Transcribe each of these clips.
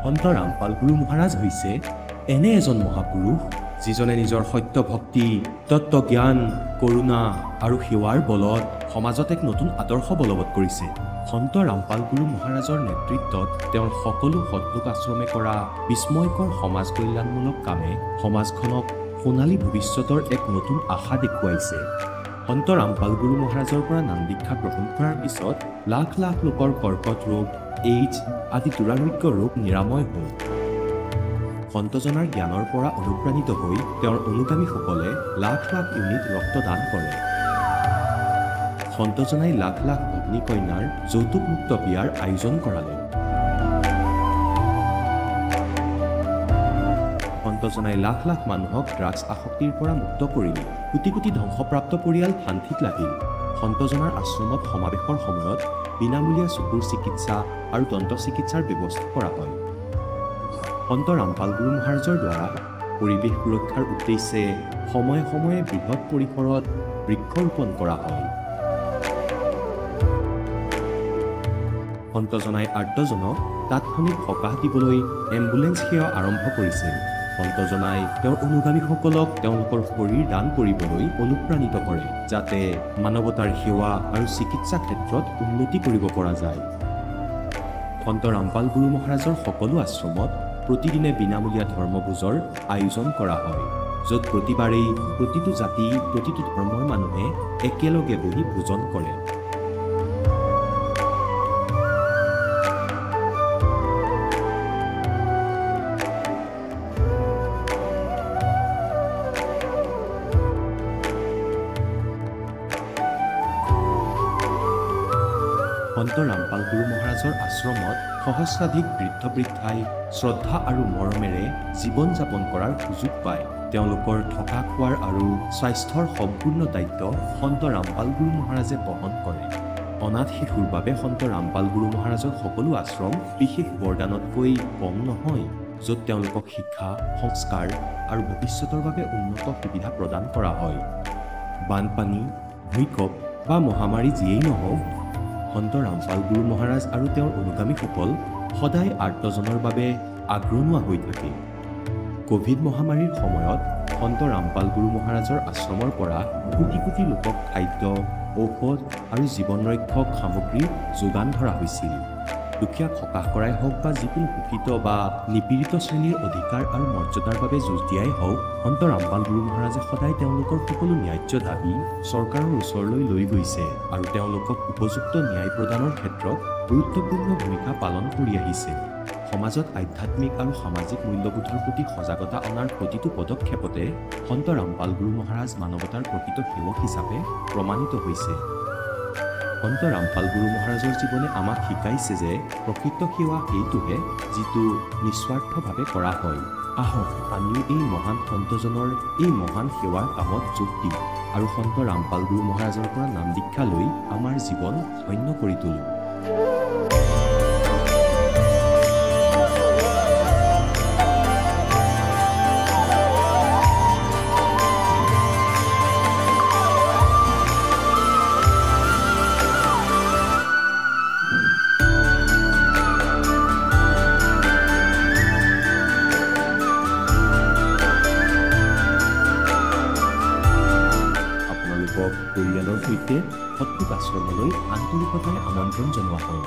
সন্ত ৰামপাল গুৰু মহাৰাজ হৈছে এনে এজন মহাপুৰুষ যিজনে নিজৰ সত্য ভক্তি, তত্ত্বজ্ঞান, কৰোণা আৰু সেৱাৰ বলত সমাজত এক নতুন আদৰ্শ বলবৎ কৰিছে। সন্ত ৰামপাল গুৰু মহাৰাজৰ নেতৃত্বত তেওঁৰ সকলো সৎলোক আশ্ৰমে কৰা বিস্ময়কৰ সমাজ কল্যাণমূলক কামে সমাজখনক সোণালী ভৱিষ্যতৰ এক নতুন আশা দেখুৱাইছে। সন্ত ৰামপাল গুৰু মহাৰাজৰ পৰা নাম দীক্ষা গ্ৰহণ কৰাৰ পিছত লাখ লাখ লোকৰ কৰ্কট ৰোগ, এইডছ আদি দুৰাৰোগ্য ৰোগ নিৰাময় হ'ল। সন্তজনাৰ জ্ঞানৰ পৰা অনুপ্ৰাণিত হৈ তেওঁৰ অনুগামীসকলে লাখ লাখ ইউনিট ৰক্তদান কৰে। সন্তজনাই লাখ লাখ ভগ্নী কন্যাৰ যৌতুকমুক্ত বিয়াৰ আয়োজন কৰালে। সন্তজনাই লাখ লাখ মানুহক ড্ৰাগছ আসক্তিৰ পৰা মুক্ত কৰিলে। কোটি কোটি ধ্বংসপ্ৰাপ্ত পৰিয়াল শান্তিত লাগিল। সন্তজনাৰ আশ্ৰমত সমাৱেশৰ সময়ত বিনামূলীয়া চকুৰ চিকিৎসা আৰু দন্ত চিকিৎসাৰ ব্যৱস্থা কৰা হয়। সন্ত ৰামপাল গুৰু মহাৰাজৰ দ্বাৰা পৰিৱেশ সুৰক্ষাৰ উদ্দেশ্যে সময়ে সময়ে বৃহৎ পৰিসৰত বৃক্ষৰোপণ কৰা হয়। সন্তজনাই আৰ্তজনক তাৎক্ষণিক সকাহ দিবলৈ এম্বুলেন্স সেৱা আৰম্ভ কৰিছিল। সন্তজনাই তেওঁৰ অনুগামীসকলক তেওঁলোকৰ শৰীৰ দান কৰিবলৈ অনুপ্ৰাণিত কৰে, যাতে মানৱতাৰ সেৱা আৰু চিকিৎসা ক্ষেত্ৰত উন্নতি কৰিব পৰা যায়। সন্ত ৰামপাল গুৰু মহাৰাজৰ সকলো আশ্ৰমত প্ৰতিদিনে বিনামূলীয়া ধৰ্মভোজৰ আয়োজন কৰা হয়, য'ত প্ৰতিবাৰেই প্ৰতিটো জাতি, প্ৰতিটো ধৰ্মৰ মানুহে একেলগে বহি ভোজন কৰে। সন্ত ৰামপাল গুৰু মহাৰাজৰ আশ্ৰমত সহস্ৰাধিক বৃদ্ধ বৃদ্ধাই শ্ৰদ্ধা আৰু মৰমেৰে জীৱন যাপন কৰাৰ সুযোগ পায়। তেওঁলোকৰ থকা খোৱাৰ আৰু স্বাস্থ্যৰ সম্পূৰ্ণ দায়িত্ব সন্ত ৰামপাল গুৰু মহাৰাজে বহন কৰে। অনাথ শিশুৰ বাবে সন্ত ৰামপাল গুৰু মহাৰাজৰ সকলো আশ্ৰম বিশেষ বৰদানতকৈ কম নহয়, য'ত তেওঁলোকক শিক্ষা, সংস্কাৰ আৰু ভৱিষ্যতৰ বাবে উন্নত সুবিধা প্ৰদান কৰা হয়। বানপানী, ভূঁইকঁপ বা মহামাৰী যিয়েই নহওক, সন্ত ৰামপাল গুৰু মহাৰাজ আৰু তেওঁৰ অনুগামীসকল সদায় আৰ্তজনৰ বাবে আগৰণুৱা হৈ থাকে। কোভিড মহামাৰীৰ সময়ত সন্ত ৰামপাল গুৰু মহাৰাজৰ আশ্ৰমৰ পৰা কোটি কোটি লোকক খাদ্য, ঔষধ আৰু জীৱন ৰক্ষক সামগ্ৰী যোগান ধৰা হৈছিল। দুখীয়াক সকাহ কৰাই হওক বা যিকোনো শোষিত বা নিপীড়িত শ্ৰেণীৰ অধিকাৰ আৰু মৰ্যাদাৰ বাবে যুঁজ দিয়াই হওক, সন্ত ৰামপাল গুৰু মহাৰাজে সদায় তেওঁলোকৰ সকলো ন্যায্য দাবী চৰকাৰৰ ওচৰলৈ লৈ গৈছে আৰু তেওঁলোকক উপযুক্ত ন্যায় প্ৰদানৰ ক্ষেত্ৰত গুৰুত্বপূৰ্ণ ভূমিকা পালন কৰি আহিছে। সমাজত আধ্যাত্মিক আৰু সামাজিক মূল্যবোধৰ প্ৰতি সজাগতা অনাৰ প্ৰতিটো পদক্ষেপতে সন্ত ৰামপাল গুৰু মহাৰাজ মানৱতাৰ প্ৰকৃত সেৱক হিচাপে প্ৰমাণিত হৈছে। সন্ত ৰামপাল গুৰু মহাৰাজৰ জীৱনে আমাক শিকাইছে যে প্ৰকৃত সেৱা সেইটোহে যিটো নিস্বাৰ্থভাৱে কৰা হয়। আহক আমিও এই মহান সন্তজনৰ এই মহান সেৱাৰ কামত যোগ দিওঁ আৰু সন্ত ৰামপাল গুৰু মহাৰাজৰ পৰা নাম দীক্ষা লৈ আমাৰ জীৱন ধন্য কৰি তোলোঁ। পৰিয়ালৰ সৈতে সৎলোক আশ্ৰমলৈ আন্তৰিকতাৰে আমন্ত্ৰণ জনোৱা হয়।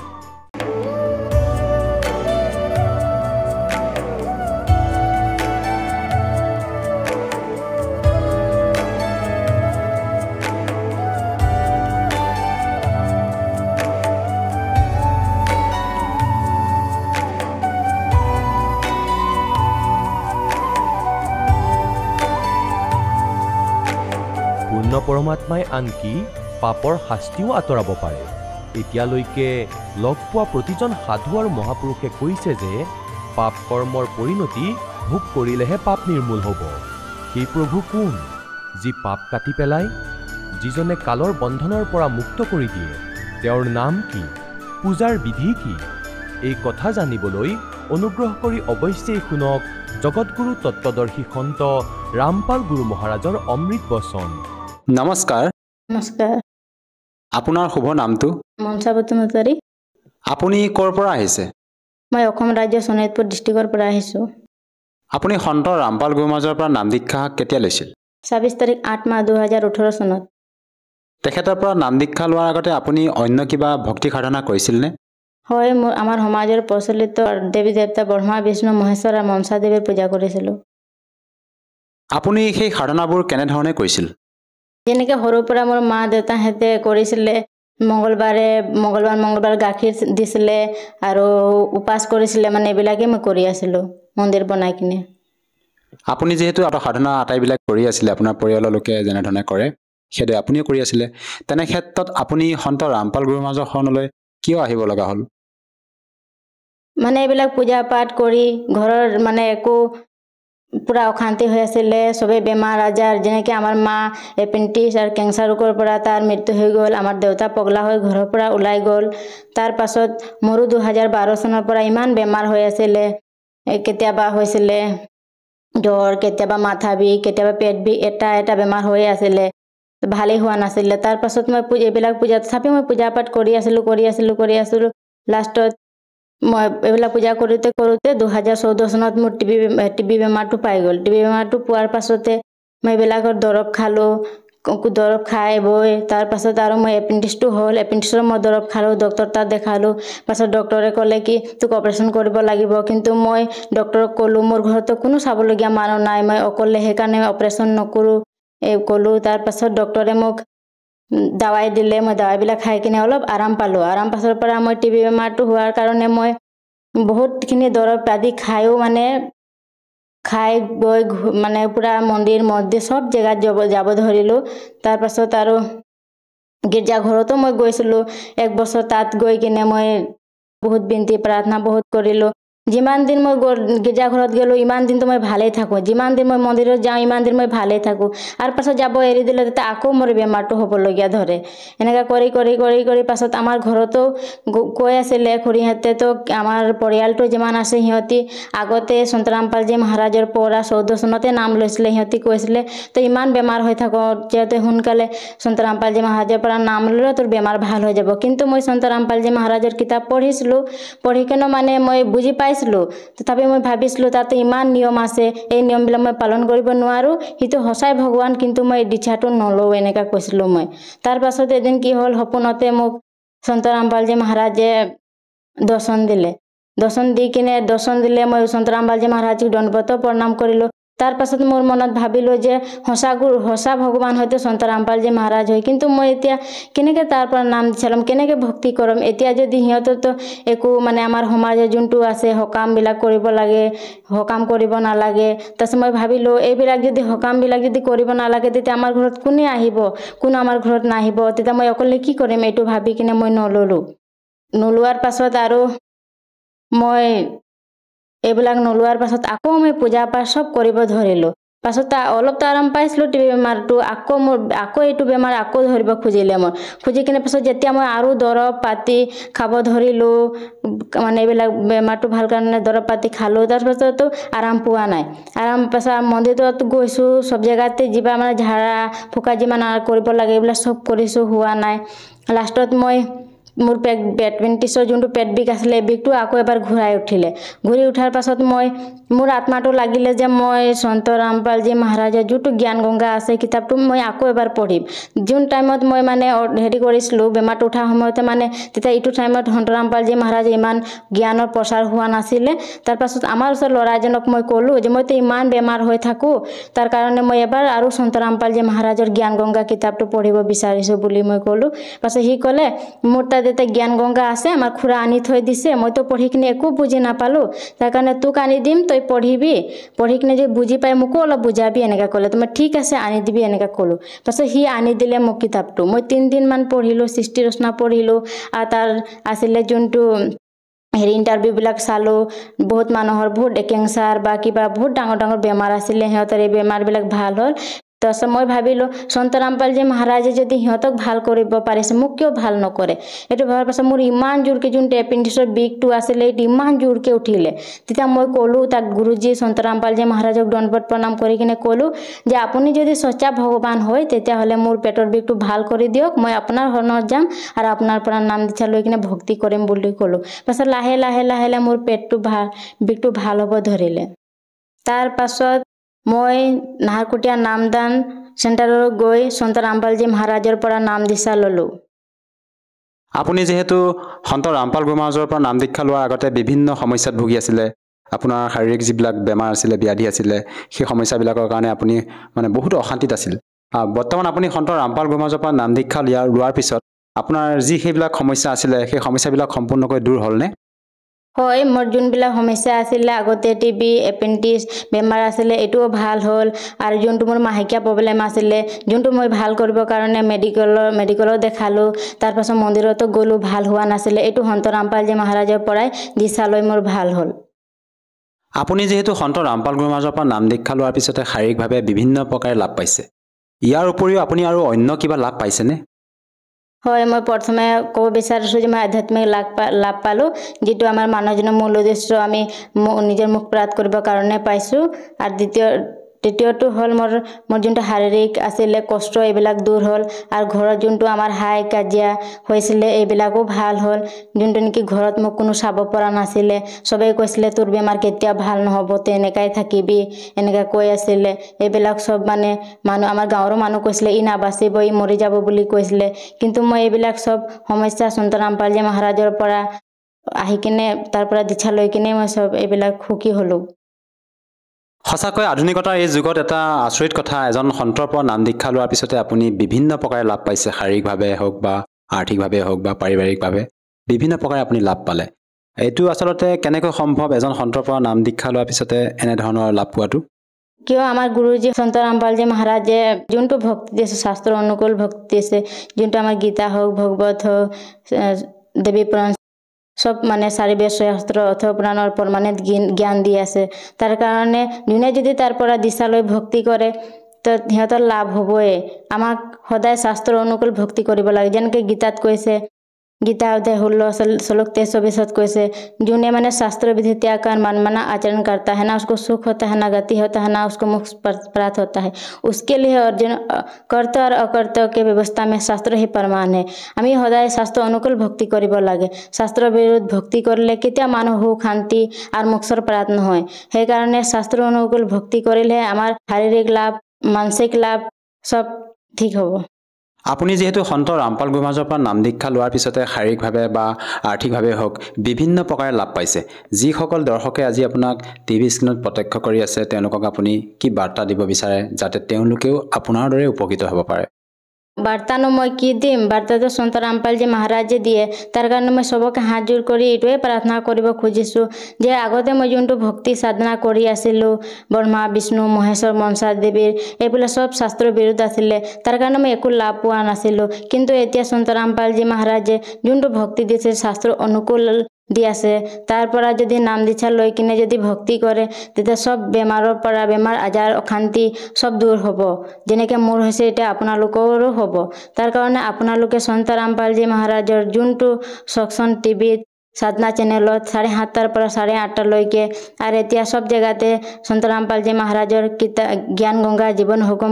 পূৰ্ণ পৰমাত্মাই আনকি পাপৰ শাস্তিও আঁতৰাব পাৰে। এতিয়ালৈকে লগ পোৱা প্ৰতিজন সাধু আৰু মহাপুৰুষে কৈছে যে পাপ কৰ্মৰ পৰিণতি ভোগ কৰিলেহে পাপ নিৰ্মূল হ'ব। সেই প্ৰভু কোন, যি পাপ কাটি পেলায়, যিজনে কালৰ বন্ধনৰ পৰা মুক্ত কৰি দিয়ে? তেওঁৰ নাম কি? পূজাৰ বিধি কি? এই কথা জানিবলৈ অনুগ্ৰহ কৰি অৱশ্যেই শুনক জগতগুৰু তত্ত্বদৰ্শী সন্ত ৰামপাল গুৰু মহাৰাজৰ অমৃত বচন। নমস্কাৰ। নমস্কাৰ। আপোনাৰ শুভ নামটো? মনসাৱতী মতাৰী। আপুনি ক'ৰ পৰা আহিছে? মই অসম ৰাজ্য শোণিতপুৰ ডিষ্ট্ৰিক্টৰ পৰা আহিছোঁ। আপুনি সন্ত ৰামপাল গুৰুমাজৰ পৰা নাম দীক্ষা কেতিয়া লৈছিল? 26 তাৰিখ 8 মাহ 2018 চনত। তেখেতৰ পৰা নাম দীক্ষা লোৱাৰ আগতে আপুনি অন্য কিবা ভক্তি সাধনা কৰিছিলনে? হয়, আমাৰ সমাজৰ প্ৰচলিত দেৱী দেৱতা ব্ৰহ্মা বিষ্ণু মহেশ্বৰ আৰু মনসা দেৱীৰ পূজা কৰিছিলোঁ। আপুনি সেই সাধনাবোৰ কেনেধৰণে কৰিছিল? যেনেকৈ সৰুৰ পৰা মোৰ মা দেউতাহঁতে কৰিছিলে, মঙ্গলবাৰ গাখীৰ দিছিলে আৰু উপাস কৰিছিলে, মানে এইবিলাকেই মই কৰি আছিলোঁ মন্দিৰ বনাই কিনে। আপুনি যিহেতু সাধনা আটাইবিলাক কৰি আছিলে, আপোনাৰ পৰিয়ালৰ লোকে যেনেধৰণে কৰে সেইদৰে আপুনিও কৰি আছিলে, তেনে ক্ষেত্ৰত আপুনি সন্ত ৰামপাল গুৰুমাজৰ শৰণলৈ কিয় আহিব লগা হ'ল? মানে এইবিলাক পূজা পাঠ কৰি ঘৰৰ মানে একো পুৰা অশান্তি হৈ আছিলে, চবেই বেমাৰ আজাৰ, যেনেকৈ আমাৰ মা এপেণ্ডিক্স আৰু কেঞ্চাৰ ৰোগৰ পৰা তাৰ মৃত্যু হৈ গ'ল, আমাৰ দেউতা পগলা হৈ ঘৰৰ পৰা ওলাই গ'ল। তাৰ পাছত মোৰো 2012 চনৰ পৰা ইমান বেমাৰ হৈ আছিলে, কেতিয়াবা হৈছিলে জ্বৰ, কেতিয়াবা মাথা বিষ, কেতিয়াবা পেট বিষ, এটা বেমাৰ হৈ আছিলে, ভালেই হোৱা নাছিলে। তাৰ পাছত মই এইবিলাক তথাপি মই পূজা পাঠ কৰি আছিলোঁ। লাষ্টত মই এইবিলাক পূজা কৰোঁতে 2014 চনত মোৰ টিবি বেমাৰটো পাই গ'ল। টিবি বেমাৰটো পোৱাৰ পাছতে মই এইবিলাকৰ দৰৱ খালোঁ, দৰৱ খাই বৈ তাৰ পাছত আৰু মই এপেণ্ডিক্সটো হ'ল, এপেণ্ডিক্সৰ মই দৰৱ খালোঁ, ডক্টৰ তাত দেখালোঁ। পাছত ডক্টৰে ক'লে কি তোক অপাৰেশ্যন কৰিব লাগিব, কিন্তু মই ডক্টৰক ক'লোঁ মোৰ ঘৰতো কোনো চাবলগীয়া মানুহ নাই, মই অকলে, সেইকাৰণে অপাৰেশ্যন নকৰোঁ ক'লোঁ। তাৰ পাছত ডক্টৰে মোক দাৱাই দিলে, মই দাৱাইবিলাক খাই কিনে অলপ আৰাম পালোঁ। আৰাম পাছৰ পৰা মই টিবি বেমাৰটো হোৱাৰ কাৰণে মই বহুতখিনি দৰৱ আদি খায়ো খাই গৈ মানে পুৰা মন্দিৰ চব জেগাত যাব ধৰিলোঁ। তাৰ পাছত আৰু গীৰ্জাঘৰতো মই গৈছিলোঁ 1 বছৰ, তাত গৈ কিনে মই বহুত বিনতি প্ৰাৰ্থনা বহুত কৰিলোঁ। যিমান দিন মই গীৰ্জাঘৰত গ'লোঁ ইমান দিনতো মই ভালেই থাকোঁ, যিমান দিন মই মন্দিৰত যাওঁ ইমান দিন মই ভালেই থাকোঁ। আৰু পাছত যাব এৰি দিলে তেতিয়া আকৌ মোৰ বেমাৰটো হ'বলগীয়া ধৰে। এনেকৈ কৰি পাছত আমাৰ ঘৰতো কৈ আছিলে খুৰীহঁতে, তো আমাৰ পৰিয়ালটো যিমান আছে সিহঁতি আগতে সন্ত ৰামপালজী মহাৰাজৰ পৰা 14 চনতে নাম লৈছিলে। সিহঁতি কৈছিলে তো ইমান বেমাৰ হৈ থাকো, যিহেতু সোনকালে সন্ত ৰামপালজী মহাৰাজৰ পৰা নাম ল'লে তোৰ বেমাৰ ভাল হৈ যাব। কিন্তু মই সন্ত ৰামপালজী মহাৰাজৰ কিতাপ পঢ়িছিলোঁ, পঢ়ি কিনে মানে মই বুজি পাইছিলোঁ। তথাপি মই ভাবিছিলোঁ তাতে ইমান নিয়ম আছে, এই নিয়মবিলাক মই পালন কৰিব নোৱাৰোঁ, সেইটো সঁচাই ভগৱান, কিন্তু মই দীক্ষাটো নলওঁ, এনেকৈ কৈছিলোঁ মই। তাৰ পাছত এদিন কি হ'ল, সপোনতে মোক সন্ত ৰামপালজী মহাৰাজে দৰ্শন দিলে। মই সন্ত ৰামপালজী মহাৰাজক দণ্ডৱত প্ৰণাম কৰিলোঁ। তাৰ পাছত মোৰ মনত ভাবিলোঁ যে সঁচা ভগৱান হয়তো সন্ত ৰামপালজী মহাৰাজ হয়, কিন্তু মই এতিয়া কেনেকৈ তাৰ পৰা নাম চালাম, কেনেকৈ ভক্তি কৰিম? এতিয়া যদি সিহঁততো একো মানে আমাৰ সমাজৰ যোনটো আছে সকামবিলাক কৰিব লাগে, সকাম কৰিব নালাগে। তাৰপিছত মই ভাবিলোঁ এইবিলাক যদি সকামবিলাক যদি কৰিব নালাগে তেতিয়া আমাৰ ঘৰত কোনে আহিব, কোনো আমাৰ ঘৰত নাহিব, তেতিয়া মই অকলে কি কৰিম? এইটো ভাবি কিনে মই নোলোৱাৰ পাছত আৰু মই এইবিলাক নোলোৱাৰ পাছত আকৌ মই পূজা পাঠ চব কৰিব ধৰিলোঁ। পাছত অলপ আৰাম পাইছিলোঁ টিবি বেমাৰটো, আকৌ এইটো বেমাৰ আকৌ ধৰিব খুজি কিনে পাছত যেতিয়া মই আৰু দৰৱ পাতি খাব ধৰিলোঁ, মানে এইবিলাক বেমাৰটো ভাল কাৰণে দৰৱ পাতি খালোঁ, তাৰপাছতো আৰাম পোৱা নাই। আৰাম পাছত মন্দিৰত গৈছোঁ, চব জেগাতে যিবা মানে ঝাৰা ফুকা যিমান কৰিব লাগে এইবিলাক চব কৰিছোঁ, হোৱা নাই। লাষ্টত মোৰ এপেণ্ডিক্সৰ যোনটো পেট বিষ আছিলে, বিষটো আকৌ এবাৰ ঘূৰি উঠাৰ পাছত মোৰ আত্মাটো লাগিলে যে মই সন্ত ৰামপালজী মহাৰাজৰ যোনটো জ্ঞান গংগা আছে কিতাপটো মই আকৌ এবাৰ পঢ়িম। যোন টাইমত মই মানে কৰিছিলোঁ বেমাৰটো উঠাৰ সময়তে, মানে তেতিয়া এইটো টাইমত সন্ত ৰামপালজী মহাৰাজে ইমান জ্ঞানৰ প্ৰচাৰ হোৱা নাছিলে। তাৰপাছত আমাৰ ওচৰৰ ল'ৰা এজনক মই ক'লোঁ যে মইতো ইমান বেমাৰ হৈ থাকোঁ, তাৰ কাৰণে মই এবাৰ আৰু সন্ত ৰামপালজী মহাৰাজৰ জ্ঞান গংগা কিতাপটো পঢ়িব বিচাৰিছোঁ বুলি মই ক'লোঁ। পাছত সি ক'লে মোৰ তাত এতিয়া জ্ঞান গংগা আছে, আমাৰ খুৰা আনি থৈ দিছে, মইতো পঢ়ি কিনে একো বুজি নাপালোঁ, তাৰ কাৰণে তোক আনি দিম, তই পঢ়িবি, পঢ়ি কিনে যদি বুজি পাই মোকো অলপ বুজাবি, এনেকৈ ক'লে। তো মই ঠিক আছে আনি দিবি এনেকৈ ক'লোঁ। পাছত সি আনি দিলে মোক কিতাপটো। মই 3 দিনমান পঢ়িলোঁ, সৃষ্টি ৰচনা পঢ়িলোঁ, আৰু তাৰ আছিলে যোনটো ইণ্টাৰভিউবিলাক চালোঁ। বহুত মানুহৰ বহুত কেঞ্চাৰ বা কিবা বহুত ডাঙৰ বেমাৰ আছিলে, সিহঁতৰ এই বেমাৰবিলাক ভাল হ'ল। তাৰপিছত মই ভাবিলোঁ সন্ত ৰামপালজী মহাৰাজে যদি সিহঁতক ভাল কৰিব পাৰিছে মোক কিয় ভাল নকৰে এইটো ভবাৰ পাছত মোৰ ইমান জোৰকৈ যোনটো এপেণ্ডিক্সৰ বিষটো আছিলে এইটো ইমান জোৰকৈ উঠিলে তেতিয়া মই ক'লোঁ তাক গুৰুজী সন্ত ৰামপালজী মহাৰাজক দণ্ডৱত প্ৰণাম কৰি কিনে ক'লোঁ যে আপুনি যদি সঁচা ভগৱান হয় তেতিয়াহ'লে মোৰ পেটৰ বিষটো ভাল কৰি দিয়ক মই আপোনাৰ শৰণত যাম আৰু আপোনাৰ পৰা নাম দীক্ষা লৈ কিনে ভক্তি কৰিম বুলি ক'লোঁ পাছত লাহে লাহে লাহে লাহে মোৰ বিষটো ভাল হ'ব ধৰিলে তাৰ পাছত মই নাহৰকটীয়া নামদান চেণ্টাৰত গৈ সন্ত ৰামপালজী মহাৰাজৰ পৰা নাম দীক্ষা ল'লোঁ আপুনি যিহেতু সন্ত ৰামপাল গুৰু মহাৰাজৰ পৰা নাম দীক্ষা লোৱাৰ আগতে বিভিন্ন সমস্যাত ভুগি আছিলে আপোনাৰ শাৰীৰিক যিবিলাক বেমাৰ আছিলে ব্যাধি আছিলে সেই সমস্যাবিলাকৰ কাৰণে আপুনি মানে বহুত অশান্তিত আছিল বৰ্তমান আপুনি সন্ত ৰামপাল গুৰু মহাৰাজৰ পৰা নাম দীক্ষা লোৱাৰ পিছত আপোনাৰ যি সেইবিলাক সমস্যা আছিলে সেই সমস্যাবিলাক সম্পূৰ্ণকৈ দূৰ হ'লনে হয় মোৰ যোনবিলাক সমস্যা আছিলে আগতে টিবি এপেণ্ডিক্স বেমাৰ আছিলে এইটোও ভাল হ'ল আৰু যোনটো মোৰ মাহেকীয়া প্ৰব্লেম আছিলে যোনটো মই ভাল কৰিবৰ কাৰণে মেডিকেলত দেখালোঁ তাৰপাছত মন্দিৰতো গ'লোঁ ভাল হোৱা নাছিলে এইটো সন্ত ৰামপালজী মহাৰাজৰ পৰাই দীক্ষা লৈ মোৰ ভাল হ'ল আপুনি যিহেতু সন্ত ৰামপাল গুৰু মহাৰাজৰ পৰা নাম দীক্ষা লোৱাৰ পিছতে শাৰীৰিকভাৱে বিভিন্ন প্ৰকাৰে লাভ পাইছে ইয়াৰ উপৰিও আপুনি আৰু অন্য কিবা লাভ পাইছেনে হয় মই প্ৰথমে ক'ব বিচাৰিছোঁ যে মই আধ্যাত্মিক লাভ পালোঁ যিটো আমাৰ মানুহজনৰ মূল উদ্দেশ্য আমি নিজৰ মুখ প্ৰাত কৰিবৰ কাৰণে পাইছোঁ আৰু দ্বিতীয়টো হ'ল মোৰ যোনটো শাৰীৰিক আছিলে কষ্ট এইবিলাক দূৰ হ'ল আৰু ঘৰত যোনটো আমাৰ হাই কাজিয়া হৈছিলে এইবিলাকো ভাল হ'ল যোনটো নেকি ঘৰত মোক কোনো চাব পৰা নাছিলে চবেই কৈছিলে তোৰ বেমাৰ কেতিয়া ভাল নহ'ব তই এনেকাই থাকিবি এনেকৈ কৈ আছিলে এইবিলাক চব মানে মানুহ আমাৰ গাঁৱৰ মানুহ কৈছিলে ই নাবাচিব ই মৰি যাব বুলি কৈছিলে কিন্তু মই এইবিলাক চব সমস্যা সন্ত ৰামপালজী মহাৰাজৰ পৰা আহি কিনে তাৰ পৰা দীক্ষা লৈ কিনে মই চব এইবিলাক সুখী হ'লোঁ সঁচাকৈ আধুনিকতাৰ এই যুগত এটা আচৰিত কথা এজন সন্তৰ পৰা নাম দীক্ষা লোৱাৰ পিছতে আপুনি বিভিন্ন প্ৰকাৰে লাভ পাইছে শাৰীৰিকভাৱে হওক বা আৰ্থিকভাৱে হওক বা পাৰিবাৰিকভাৱে বিভিন্ন প্ৰকাৰে আপুনি লাভ পালে এইটো আচলতে কেনেকৈ সম্ভৱ এজন সন্তৰ পৰা নাম দীক্ষা লোৱাৰ পিছতে এনেধৰণৰ লাভ পোৱাটো কিয় আমাৰ গুৰুজী সন্ত ৰামপালজী মহাৰাজে যোনটো ভক্তি দিছে শাস্ত্ৰ অনুকূল ভক্তি দিছে যোনটো আমাৰ গীতা হওক ভগৱত হওক দেৱী পুৰাণ সব মানে 4 বেদ শাস্ত্ৰ অথপুৰাণৰ প্ৰমাণিত জ্ঞান দি আছে তাৰ কাৰণে যোনে যদি তাৰ পৰা দিশা লৈ ভক্তি কৰে তো সিহঁতৰ লাভ হ'বই আমাক সদায় শাস্ত্ৰ অনুকূল ভক্তি কৰিব লাগে যেনেকৈ গীতাত কৈছে गीता अध्याय 16 श्लोक 23 कैसे जोने मैंने शास्त्र विधि त्याग कर मनमाना आचरण करता है ना उसको सुख होता है ना गति होता है ना उसको मोक्ष प्राप्त होता है उसके लिए अर्जुन कर्ता और अकर्ता के व्यवस्था में शास्त्र ही प्रमाण है आमी सदाय शास्त्र अनुकूल भक्ति करिब लागे शास्त्र विरुद्ध भक्ति करले केতিয়া मानव हो शांति और मोक्षर प्राप्त নহয় সেই কাৰণে शास्त्र अनुकूल भक्ति কৰিলে আমাৰ শাৰীৰিক লাভ মানসিক লাভ সব ঠিক হ'ব আপুনি যেহেতু সন্ত ৰামপাল গুৰু মহাৰাজৰ পৰা নাম দীক্ষা লোৱাৰ পিছতে শাৰীৰিকভাৱে বা আৰ্থিকভাৱে হওক বিভিন্ন প্ৰকাৰে লাভ পাইছে যিসকল দৰ্শকে আজি আপোনাক টিভি স্ক্ৰীনত প্ৰত্যক্ষ কৰি আছে তেওঁলোকক আপুনি কি বাৰ্তা দিব বিচাৰে যাতে তেওঁলোকেও আপোনাৰ দৰে উপকৃত হ'ব পাৰে বাৰ্তানো মই কি দিম বাৰ্তাটো সন্ত ৰামপালজী মহাৰাজে দিয়ে তাৰ কাৰণে মই সবকে হাত জোৰ কৰি এইটোৱে প্ৰাৰ্থনা কৰিব খুজিছো যে আগতে মই যোনটো ভক্তি সাধনা কৰি আছিলো ব্ৰহ্মা বিষ্ণু মহেশ্বৰ মনসা দেৱীৰ এইবিলাক সব শাস্ত্ৰৰ বিৰুদ্ধ আছিলে তাৰ কাৰণে মই একো লাভ পোৱা নাছিলো কিন্তু এতিয়া সন্ত ৰামপালজী মহাৰাজে যোনটো ভক্তি দিছে শাস্ত্ৰ অনুকূল দি আছে তাৰ পৰা যদি নাম দীক্ষা লৈ কিনে যদি ভক্তি কৰে তেতিয়া সব বেমাৰৰ পৰা বেমাৰ আজাৰ অশান্তি সব দূৰ হ'ব যেনেকৈ মোৰ হৈছে এটা আপোনালোকৰো হ'ব তাৰ কাৰণে আপোনালোকে সন্ত ৰামপালজী মহাৰাজৰ যোনটো সৎসংগ টিভিত সাধনা চেনেলত 7:30 পৰা 8:30 লৈকে আৰু এতিয়া সব জেগাতে সন্ত ৰামপালজী মহাৰাজৰ জ্ঞান গংগা জীৱন হুকুম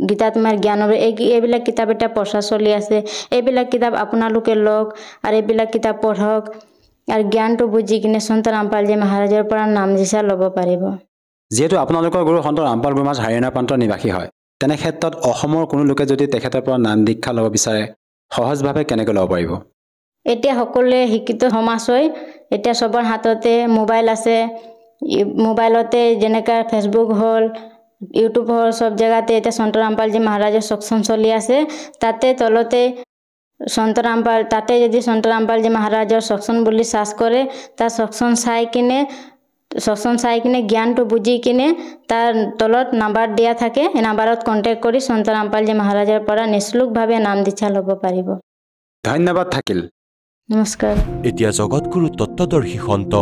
গীতা তোমাৰ জ্ঞানৰ এইবিলাক কিতাপ এটা প্ৰচাৰ চলি আছে এইবিলাক কিতাপ আপোনালোকে লওক আৰু এইবিলাক কিতাপ পঢ়ক আৰু জ্ঞানটো বুজি কিনে সন্ত ৰামপালজী মহাৰাজৰ পৰা নাম দীক্ষা ল'ব পাৰিব যেহেতু আপোনালোকৰ গুৰু সন্ত ৰামপাল গুৰু মহাৰাজ হাৰিয়ানা প্ৰান্তৰ নিবাসী হয় তেনে ক্ষেত্ৰত অসমৰ কোনো লোকে যদি তেখেতৰ পৰা নাম দীক্ষা ল'ব বিচাৰে সহজভাৱে কেনেকৈ ল'ব পাৰিব এতিয়া সকলোৱে শিক্ষিত সমাজ হয় এতিয়া সবৰ হাততে মোবাইল আছে মোবাইলতে যেনেকৈ ফেসবুক হ'ল ইউটিউব হ'ল সব জেগাতে এতিয়া সন্ত ৰামপালজী মহাৰাজৰ সৎসংগ চলি আছে তাতে তলতে সন্ত ৰামপাল তাতে যদি সন্ত ৰামপালজী মহাৰাজৰ সৎসংগ বুলি সাৰ্চ কৰে তাৰ সৎসংগ চাই কিনে জ্ঞানটো বুজি কিনে তাৰ তলত নাম্বাৰ দিয়া থাকে এই নাম্বাৰত কন্টেক্ট কৰি সন্ত ৰামপালজী মহাৰাজৰ পৰা নিশ্চুলভাৱে নাম দীক্ষা ল'ব পাৰিব ধন্যবাদ থাকিল নমস্কাৰ এতিয়া জগতগুৰু তত্ত্বদৰ্শী সন্ত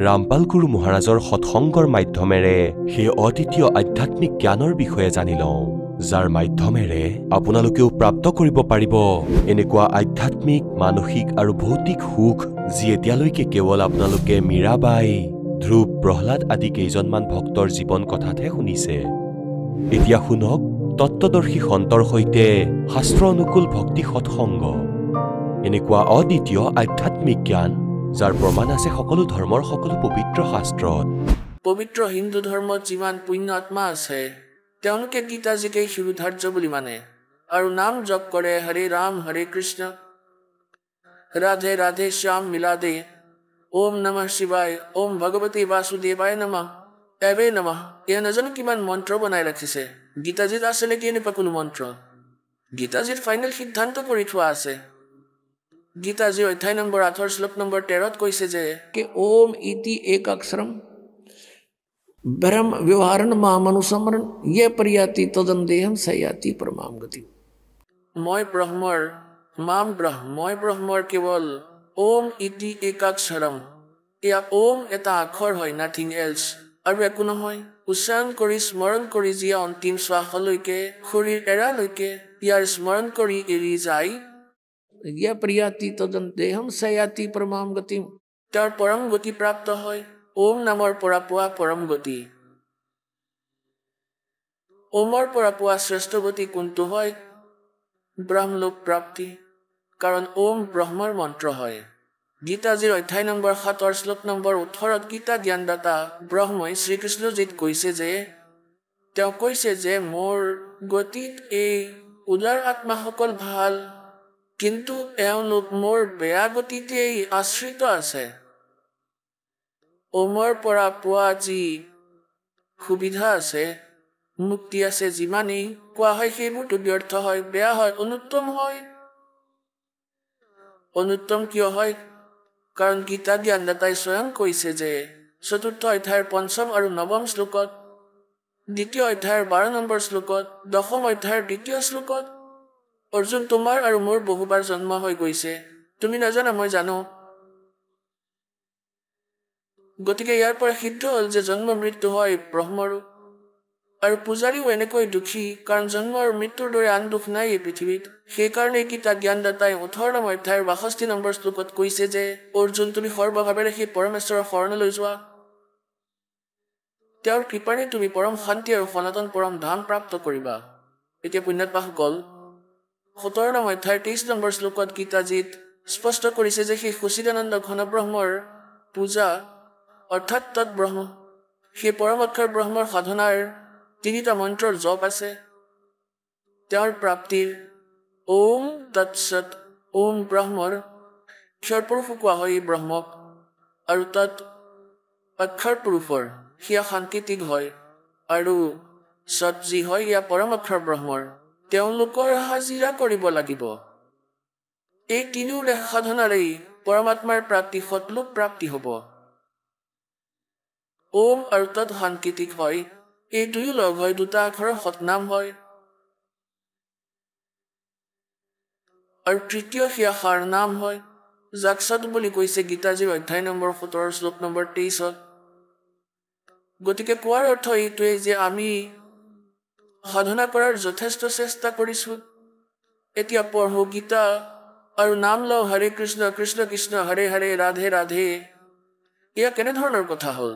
ৰামপাল গুৰু মহাৰাজৰ সৎসংগৰ মাধ্যমেৰে সেই অদ্বিতীয় আধ্যাত্মিক জ্ঞানৰ বিষয়ে জানি লওঁ যাৰ মাধ্যমেৰে আপোনালোকেও প্ৰাপ্ত কৰিব পাৰিব এনেকুৱা আধ্যাত্মিক, মানসিক আৰু ভৌতিক সুখ যি এতিয়ালৈকে কেৱল আপোনালোকে মীৰাবাই, ধ্ৰুৱ, প্ৰহ্লাদ আদি কেইজনমান ভক্তৰ জীৱন কথাতহে শুনিছে। এতিয়া শুনক তত্ত্বদৰ্শী সন্তৰ সৈতে শাস্ত্ৰ অনুকূল ভক্তি সৎসংগ, এনেকুৱা অদ্বিতীয় আধ্যাত্মিক জ্ঞান যাৰ প্ৰমাণ আছে সকলো ধৰ্মৰ সকলো পবিত্ৰ শাস্ত্ৰত। পবিত্ৰ হিন্দু ধৰ্মত যিমান পুণ্য আত্মা আছে তেওঁলোকে গীতাজীকেই শিৰোধাৰ্য বুলি মানে আৰু নাম জপ কৰে, হৰে ৰাম হৰে কৃষ্ণ ৰাধে ৰাধে শ্যাম মিলাদে, ওম নমঃ শিৱায়, ওম ভগৱতী বাসুদেৱায় নমঃ, এবে নমঃ। এয়া নাজানো কিমান মন্ত্ৰ বনাই ৰাখিছে। গীতাজীত আছে নেকি এনেকুৱা কোনো মন্ত্ৰ? গীতাজীত ফাইনেল সিদ্ধান্ত কৰি থোৱা আছে। গীতাজীৰ অধ্যায় নম্বৰ 8 শ্লোক নম্বৰ 13 কৈছে যে ওম ইতি একাক্ষৰম ব্ৰহ্ম ব্যৱহাৰণ মামনুসমৰণ য়ে প্ৰিয়াতি তদন্দেহম সয়াতি পৰমাম গতি। মই ব্ৰহ্মৰ কেৱল ওম ইতি একাক্ষৰম, এয়া ওম এটা আখৰ হয়, নাথিং এলছ, আৰু একো নহয়। উচ্চাৰণ কৰি স্মৰণ কৰি যিয়ে অন্তিম শ্বাসলৈকে, শৰীৰ এৰালৈকে ইয়াৰ স্মৰণ কৰি এৰি যায়, য়ে প্ৰিয়াতি তদন্দেহম সয়াতি পৰমাম গতিম, তেওঁৰ পৰম গতি প্ৰাপ্ত হয়। ওম নামৰ পৰা পোৱা পৰম গতি। ওমৰ পৰা পোৱা শ্ৰেষ্ঠ গতি কোনটো হয়? ব্ৰহ্মলোক প্ৰাপ্তি, কাৰণ ওম ব্ৰহ্মৰ মন্ত্ৰ হয়। গীতাজীৰ অধ্যায় নম্বৰ 7 শ্লোক নম্বৰ 18 গীতা জ্ঞানদাতা ব্ৰহ্মই শ্ৰীকৃষ্ণজীত কৈছে যে মোৰ গতিত এই উদাৰ আত্মাসকল ভাল, কিন্তু এওঁলোক মোৰ বেয়া গতিতেই আশ্ৰিত আছে। ওমৰ পৰা পোৱা যি সুবিধা আছে, মুক্তি আছে যিমানেই কোৱা হয় সেইবোৰতো ব্যৰ্থ হয়, বেয়া হয়, অনুত্তম হয়। অনুত্তম কিয় হয়? কাৰণ গীতা জ্ঞানদাতাই স্বয়ং কৈছে যে 4ৰ্থ অধ্যায়ৰ 5ম আৰু 9ম শ্লোকত, 2য় অধ্যায়ৰ 12 নম্বৰ শ্লোকত, 10ম অধ্যায়ৰ 2য় শ্লোকত, অৰ্জুন তোমাৰ আৰু মোৰ বহুবাৰ জন্ম হৈ গৈছে, তুমি নাজানা মই জানো। গতিকে ইয়াৰ পৰা সিদ্ধ হ'ল যে জন্ম মৃত্যু হয় ব্ৰহ্মৰো। আৰু পূজাৰীও এনেকৈ দুখী, কাৰণ জন্ম আৰু মৃত্যুৰ দৰে আন দুখ নাই এই পৃথিৱীত। সেইকাৰণে গীতা জ্ঞানদাতাই 18 অধ্যায়ৰ 62 নম্বৰ শ্লোকত কৈছে যে অৰ্জুন তুমি সৰ্বভাৱেৰে সেই পৰমেশ্বৰৰ শৰণলৈ যোৱা, তেওঁৰ কৃপাৰে তুমি পৰম শান্তি আৰু সনাতন পৰম ধাম প্ৰাপ্ত কৰিবা। এতিয়া পুণ্যাত্মাসকল 17 অধ্যায়ৰ 23 নম্বৰ শ্লোকত গীতাজীত স্পষ্ট কৰিছে যে সেই সচিদানন্দ ঘন ব্ৰহ্মৰ পূজা, অৰ্থাৎ তৎব্ৰহ্ম, সেই পৰম অক্ষৰ ব্ৰহ্মৰ সাধনাৰ 3টা মন্ত্ৰৰ জপ আছে। তেওঁৰ প্ৰাপ্তিৰ ওম তৎসৎ, ওম ব্ৰহ্মৰ ক্ষৰ পুৰুষো কোৱা হয় এই ব্ৰহ্মক, আৰু তৎ অক্ষৰ পুৰুষৰ সেয়া সাংকেতিক হয়, আৰু সৎ যি হয় এয়া পৰম অক্ষৰ ব্ৰহ্মৰ, তেওঁলোকৰ হাজিৰা কৰিব লাগিব। এই তিনিওটা সাধনাৰেই পৰমাত্মাৰ প্ৰাপ্তি, সৎলোক প্ৰাপ্তি হ'ব। ওম আৰু তৎ সাংকেতিক হয়, এই দুয়ো লগ হয় 2টা আখৰৰ সৎনাম হয়। আৰু তৃতীয় সেয়া সাৰ নাম হয়, যাক সৎ বুলি কৈছে গীতাজীৰ অধ্যায় নম্বৰ 17 শ্লোক নম্বৰ 23। গতিকে কোৱাৰ অৰ্থ এইটোৱে যে আমি সাধনা কৰাৰ যথেষ্ট চেষ্টা কৰিছো। এতিয়া পঢ়ো গীতা আৰু নাম লওঁ হৰে কৃষ্ণ কৃষ্ণ কৃষ্ণ হৰে হৰে ৰাধে ৰাধে। এয়া কেনেধৰণৰ কথা হ'ল?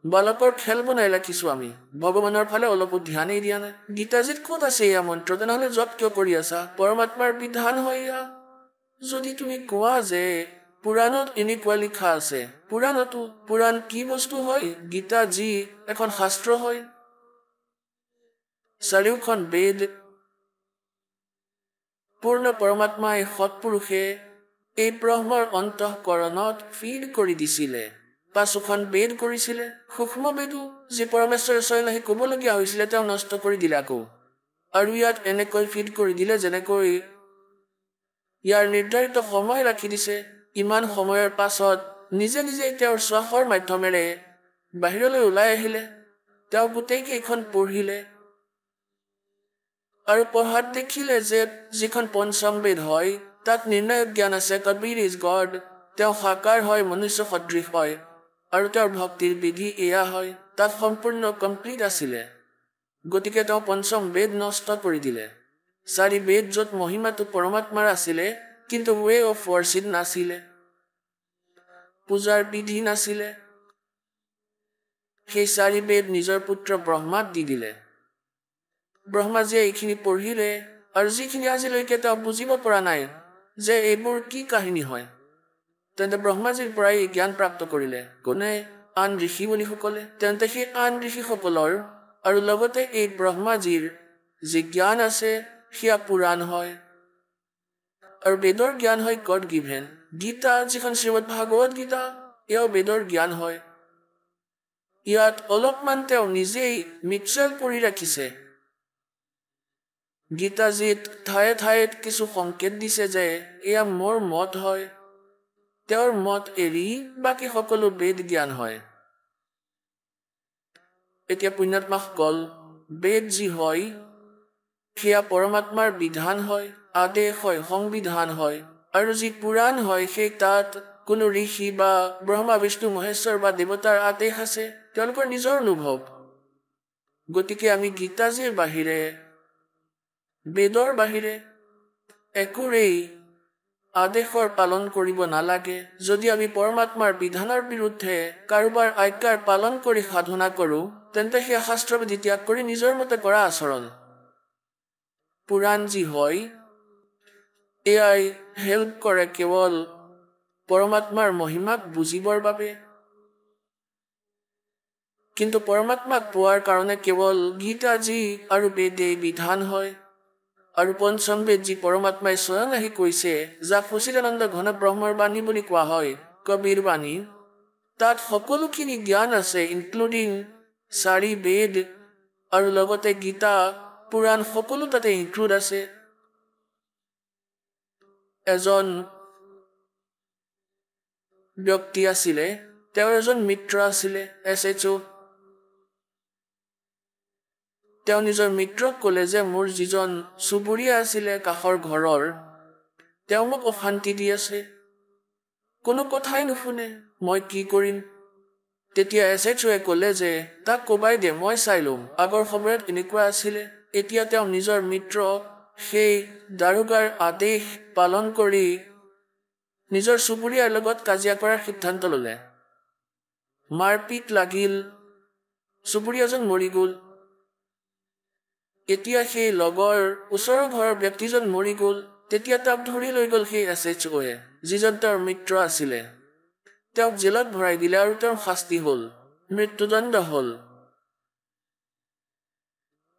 বালকৰ খেল বনাই ৰাখিছো আমি, ভগৱানৰ ফালে অলপো ধ্যানেই দিয়া নাই। গীতাজীত ক'ত আছে এয়া মন্ত্ৰ? তেনেহ'লে জপ কিয় কৰি আছা? পৰমাত্মাৰ বিধান হয় এয়া। যদি তুমি কোৱা যে পুৰাণত এনেকুৱা লিখা আছে, পুৰাণ কি বস্তু হয়? গীতা যি এখন শাস্ত্ৰ হয়, চাৰিওখন বেদ, পূৰ্ণ পৰমাত্মাই সৎপুৰুষে এই ব্ৰহ্মৰ অন্তঃকৰণত ফিড কৰি দিছিলে। 5খন বেদ কৰিছিলে, সূক্ষ্ম বেদো যি পৰমেশ্বৰে স্বয়ং আহি ক'বলগীয়া হৈছিলে তেওঁ নষ্ট কৰি দিলে আকৌ, আৰু ইয়াত এনেকৈ ফিড কৰি দিলে যেনেকৈ ইয়াৰ নিৰ্ধাৰিত সময় ৰাখি দিছে। ইমান সময়ৰ পাছত নিজে নিজে তেওঁৰ শ্বাসৰ মাধ্যমেৰে বাহিৰলৈ ওলাই আহিলে, তেওঁ গোটেইকেইখন পঢ়িলে আৰু পঢ়াত দেখিলে যে যিখন পঞ্চম বেদ হয় তাত নিৰ্ণায়ক জ্ঞান আছে, কবীৰ ইজ গড, তেওঁ সাকাৰ হয়, মনুষ্য সদৃশ হয়, আৰু তেওঁৰ ভক্তিৰ বিধি এয়া হয়, তাত সম্পূৰ্ণ কমপ্লিট আছিলে। গতিকে তেওঁ পঞ্চম বেদ নষ্ট কৰি দিলে। 4 বেদ য'ত মহিমাটো পৰমাত্মাৰ আছিলে কিন্তু ৱে অফ ৱৰ্শ্বিপ নাছিলে, পূজাৰ বিধি নাছিলে, সেই 4 বেদ নিজৰ পুত্ৰ ব্ৰহ্মাক দি দিলে। ব্ৰহ্মাজীয়ে এইখিনি পঢ়িলে আৰু যিখিনি আজিলৈকে তেওঁ বুজিব পৰা নাই যে এইবোৰ কি কাহিনী হয়, তেন্তে ব্ৰহ্মাজীৰ পৰাই জ্ঞান প্ৰাপ্ত কৰিলে কোনে? আন ঋষি মুনিসকলে। তেন্তে সেই আন ঋষিসকলৰ আৰু লগতে এই ব্ৰহ্মাজীৰ যি জ্ঞান আছে সেয়া পুৰাণ হয় আৰু বেদৰ জ্ঞান হয় গড গিভেন। গীতা যিখন শ্ৰীমদ ভাগৱত গীতা, এয়াও বেদৰ জ্ঞান হয়। ইয়াত অলপমান তেওঁ নিজেই মিক্সাৰ কৰি ৰাখিছে। গীতাজীত ঠায়ে ঠায়ে কিছু সংকেত দিছে যে এয়া মোৰ মত হয়, তেওঁৰ মত এৰি বাকী সকলো বেদ জ্ঞান হয়। এতিয়া পুণ্যাত্মাসকল, বেদ যি হয় সেয়া পৰমাত্মাৰ বিধান হয়, আদেশ হয়, সংবিধান হয়, আৰু যি পুৰাণ হয় সেই তাত কোনো ঋষি বা ব্ৰহ্মা বিষ্ণু মহেশ্বৰ বা দেৱতাৰ আদেশ আছে, তেওঁলোকৰ নিজৰ অনুভৱ। গতিকে আমি গীতাজীৰ বাহিৰে, বেদৰ বাহিৰে একোৰেই আদেশৰ পালন কৰিব নালাগে। যদি আমি পৰমাত্মাৰ বিধানৰ বিৰুদ্ধে কাৰোবাৰ আজ্ঞাৰ পালন কৰি সাধনা কৰোঁ, তেন্তে সেয়া শাস্ত্ৰবিধি ত্যাগ কৰি নিজৰ মতে কৰা আচৰণ। পুৰাণ যি হয় এয়াই হেল্প কৰে কেৱল পৰমাত্মাৰ মহিমাক বুজিবৰ বাবে, কিন্তু পৰমাত্মাক পোৱাৰ কাৰণে কেৱল গীতাজী আৰু বেদেই বিধান হয়। আৰু পঞ্চম বেদ যি পৰমাত্মাই স্বয়ং আহি কৈছে, যাক সচিদানন্দ ঘন ব্ৰহ্মৰ বাণী বুলি কোৱা হয়, কবিৰ বাণী, তাত সকলোখিনি জ্ঞান আছে, ইনক্লুডিং 4 বেদ আৰু লগতে গীতা, পুৰাণ সকলো তাতে ইনক্লুড আছে। এজন ব্যক্তি আছিলে, তেওঁৰ এজন মিত্ৰ আছিলে SHO। তেওঁ নিজৰ মিত্ৰক ক'লে যে মোৰ যিজন চুবুৰীয়া আছিলে কাষৰ ঘৰৰ, তেওঁ মোক অশান্তি দি আছে, কোনো কথাই নুশুনে, মই কি কৰিম? তেতিয়া SHOয়ে ক'লে যে তাক কবাই দে, মই চাই ল'ম, আগৰ সময়ত এনেকুৱা আছিলে। এতিয়া তেওঁ নিজৰ মিত্ৰ সেই দাৰোগাৰ আদেশ পালন কৰি নিজৰ চুবুৰীয়াৰ লগত কাজিয়া কৰাৰ সিদ্ধান্ত ল'লে। মাৰপিট লাগিল, চুবুৰীয়াজন মৰি গ'ল। এতিয়া সেই লগৰ ওচৰৰ ঘৰৰ ব্যক্তিজন মৰি গ'ল। তেতিয়া তাক ধৰি লৈ গ'ল সেই SHOয়ে, যিজন তেওঁৰ মিত্ৰ আছিলে। তেওঁক জেলত ভৰাই দিলে আৰু তেওঁৰ শাস্তি হ'ল, মৃত্যুদণ্ড হ'ল।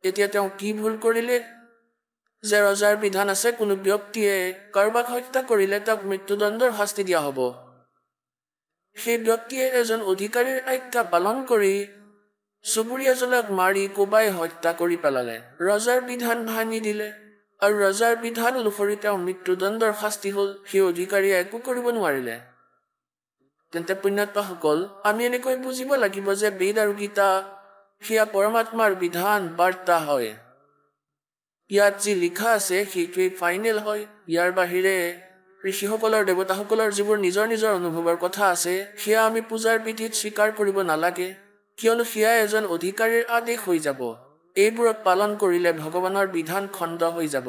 এতিয়া তেওঁ কি ভুল কৰিলে যে ৰজাৰ বিধান আছে কোনো ব্যক্তিয়ে কাৰোবাক হত্যা কৰিলে তাক মৃত্যুদণ্ডৰ শাস্তি দিয়া হ'ব। সেই ব্যক্তিয়ে এজন অধিকাৰীৰ আজ্ঞা পালন কৰি চুবুৰীয়াজনক মাৰি কোবাই হত্যা কৰি পেলালে, ৰজাৰ বিধান ভাঙি দিলে আৰু ৰজাৰ বিধান অনুসৰি তেওঁ মৃত্যুদণ্ডৰ শাস্তি হ'ল। সেই অধিকাৰীয়ে একো কৰিব নোৱাৰিলে। তেন্তে পুণ্যাত্মাসকল, আমি এনেকৈ বুজিব লাগিব যে বেদ আৰু গীতা সেয়া পৰমাত্মাৰ বিধান, বাৰ্তা হয়। ইয়াত যি লিখা আছে সেইটোৱেই ফাইনেল হয়। ইয়াৰ বাহিৰে ঋষিসকলৰ, দেৱতাসকলৰ যিবোৰ নিজৰ নিজৰ অনুভৱৰ কথা আছে সেয়া আমি পূজাৰ বিধিত স্বীকাৰ কৰিব নালাগে, কিয়নো সেয়া এজন অধিকাৰীৰ আদেশ হৈ যাব। এইবোৰক পালন কৰিলে ভগৱানৰ বিধান খণ্ড হৈ যাব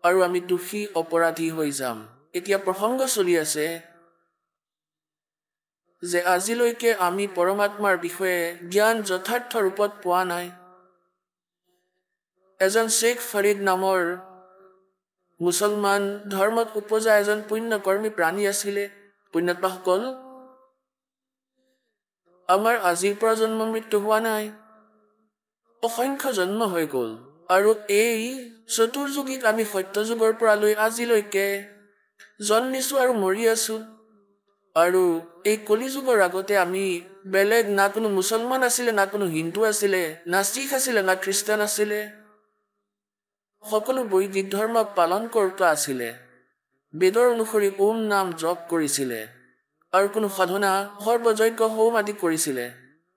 আৰু আমি দোষী, অপৰাধী হৈ যাম। এতিয়া প্ৰসংগ চলি আছে যে আজিলৈকে আমি পৰমাত্মাৰ বিষয়ে জ্ঞান যথাৰ্থ ৰূপত পোৱা নাই। এজন শ্বেখ ফৰিদ নামৰ মুছলমান ধৰ্মত উপজা এজন পুণ্যকৰ্মী প্ৰাণী আছিলে। পুণ্যাত্মাসকল, আমাৰ আজিৰ পৰা জন্ম মৃত্যু হোৱা নাই, অসংখ্য জন্ম হৈ গ'ল আৰু এই চতুৰ্যুগীত আমি সত্যযুগৰ পৰা লৈ আজিলৈকে জন্মিছো আৰু মৰি আছো। আৰু এই কলিযুগৰ আগতে আমি বেলেগ না কোনো মুছলমান আছিলে, না কোনো হিন্দু আছিলে, না শিখ আছিলে, না খ্ৰীষ্টান আছিলে, সকলো বৈদিক ধৰ্মক পালন কৰোঁতা আছিলে। বেদৰ অনুসৰি ওম নাম জপ কৰিছিলে আৰু কোনো সাধনা, সৰ্বযজ্ঞ, হোম আদি কৰিছিলে,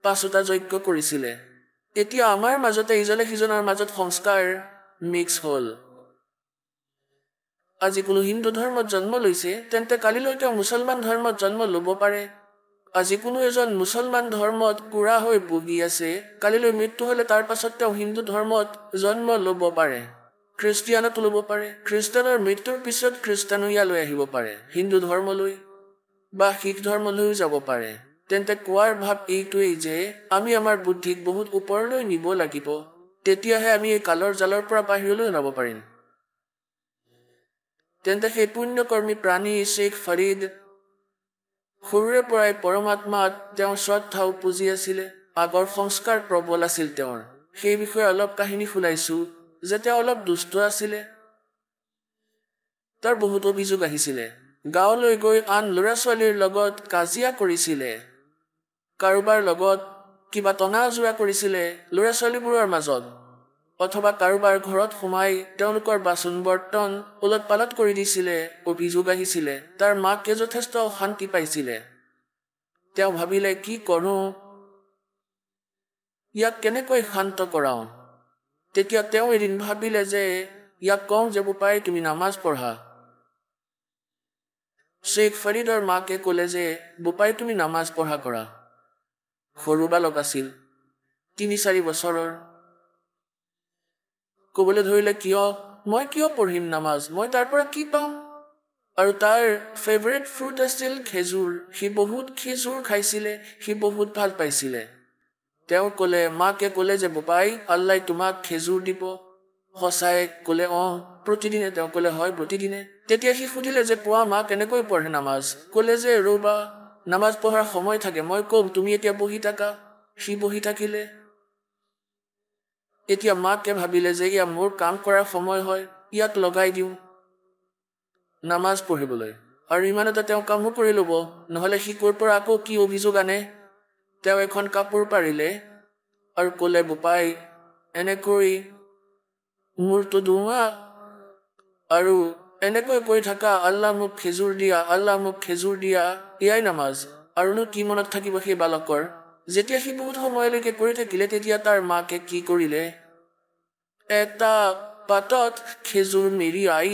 5টা যজ্ঞ কৰিছিলে। এতিয়া আমাৰ মাজতে ইজনে সিজনৰ মাজত সংস্কাৰ মিক্স হ'ল। আজি কোনো হিন্দু ধৰ্মত জন্ম লৈছে, তেন্তে কালিলৈ তেওঁ মুছলমান ধৰ্মত জন্ম ল'ব পাৰে। আজি কোনো এজন মুছলমান ধৰ্মত কুৰা হৈ ভুগি আছে, কালিলৈ মৃত্যু হ'লে তাৰ পাছত তেওঁ হিন্দু ধৰ্মত জন্ম ল'ব পাৰে, খ্ৰীষ্টিয়ানত ল'ব পাৰে। খ্ৰীষ্টানৰ মৃত্যুৰ পিছত খ্ৰীষ্টানো ইয়ালৈ আহিব পাৰে, হিন্দু ধৰ্মলৈ বা শিখ ধৰ্মলৈও যাব পাৰে। তেন্তে কোৱাৰ ভাৱ এইটোৱেই যে আমি আমাৰ বুদ্ধিক বহুত ওপৰলৈ নিব লাগিব, তেতিয়াহে আমি এই কালৰ জালৰ পৰা বাহিৰলৈ ওলাব পাৰিম। তেন্তে সেই পুণ্যকৰ্মী প্ৰাণী শ্বেখ ফৰিদ সৰুৰে পৰাই পৰমাত্মাত তেওঁ শ্ৰদ্ধাও পুজি আছিলে। আগৰ সংস্কাৰ প্ৰবল আছিল তেওঁৰ। সেই বিষয়ে অলপ কাহিনী শুনাইছো যে তেওঁ অলপ দুষ্ট আছিলে। তাৰ বহুত অভিযোগ আহিছিলে। গাঁৱলৈ গৈ আন ল'ৰা ছোৱালীৰ লগত কাজিয়া কৰিছিলে, কাৰোবাৰ লগত কিবা টনা আজোৰা কৰিছিলে ল'ৰা ছোৱালীবোৰৰ মাজত, অথবা কাৰোবাৰ ঘৰত সোমাই তেওঁলোকৰ বাচন বৰ্তন ওলট পালট কৰি দিছিলে। অভিযোগ আহিছিলে। তাৰ মাকে যথেষ্ট অশান্তি পাইছিলে। তেওঁ ভাবিলে, কি কৰোঁ, ইয়াক কেনেকৈ শান্ত কৰাওঁ। তেতিয়া তেওঁ এদিন ভাবিলে যে ইয়াক কওঁ যে বোপাই তুমি নামাজ পঢ়া। শ্বেখ ফৰিদৰ মাকে ক'লে যে বোপাই তুমি নামাজ পঢ়া কৰা। সৰু বালক আছিল, ৩-৪ বছৰৰ। ক'বলৈ ধৰিলে, মই কিয় পঢ়িম নামাজ, মই তাৰ পৰা কি পাওঁ। আৰু তাৰ ফেভৰেট ফ্ৰুট আছিল খেজুৰ। সি বহুত খেজুৰ খাইছিলে, সি বহুত ভাল পাইছিলে। তেওঁ ক'লে, মাকে ক'লে যে বোপাই আল্লাই তোমাক খেজুৰ দিব। সঁচাই ক'লে, প্ৰতিদিনে। তেওঁ ক'লে, হয় প্ৰতিদিনে। তেতিয়া সি সুধিলে যে পুৱা মা কেনেকৈ পঢ়ে নামাজ। ক'লে যে ৰ'বা, নামাজ পঢ়াৰ সময় থাকে, মই ক'ম তুমি এতিয়া বহি থাকা। সি বহি থাকিলে। এতিয়া মাকে ভাবিলে যে ইয়া মোৰ কাম কৰাৰ সময় হয়, ইয়াক লগাই দিওঁ নামাজ পঢ়িবলৈ, আৰু ইমানতে তেওঁ কামো কৰি ল'ব, নহ'লে সি ক'ৰ পৰা আকৌ কি অভিযোগ আনে। তেওঁ এখন কাপোৰ পাৰিলে আৰু ক'লে, বোপাই এনেকৈ মূৰটো ধোৱা আৰু এনেকৈ কৈ থাকা, আল্লাহ মোক খেজুৰ দিয়া, আল্লাহ মোক খেজুৰ দিয়া। এয়াই নামাজ। আৰুনো কি মনত থাকিব সেই বালকৰ। যেতিয়া সি বহুত সময়লৈকে কৰি থাকিলে, তেতিয়া তাৰ মাকে কি কৰিলে, এটা পাতত খেজুৰ মেৰিয়াই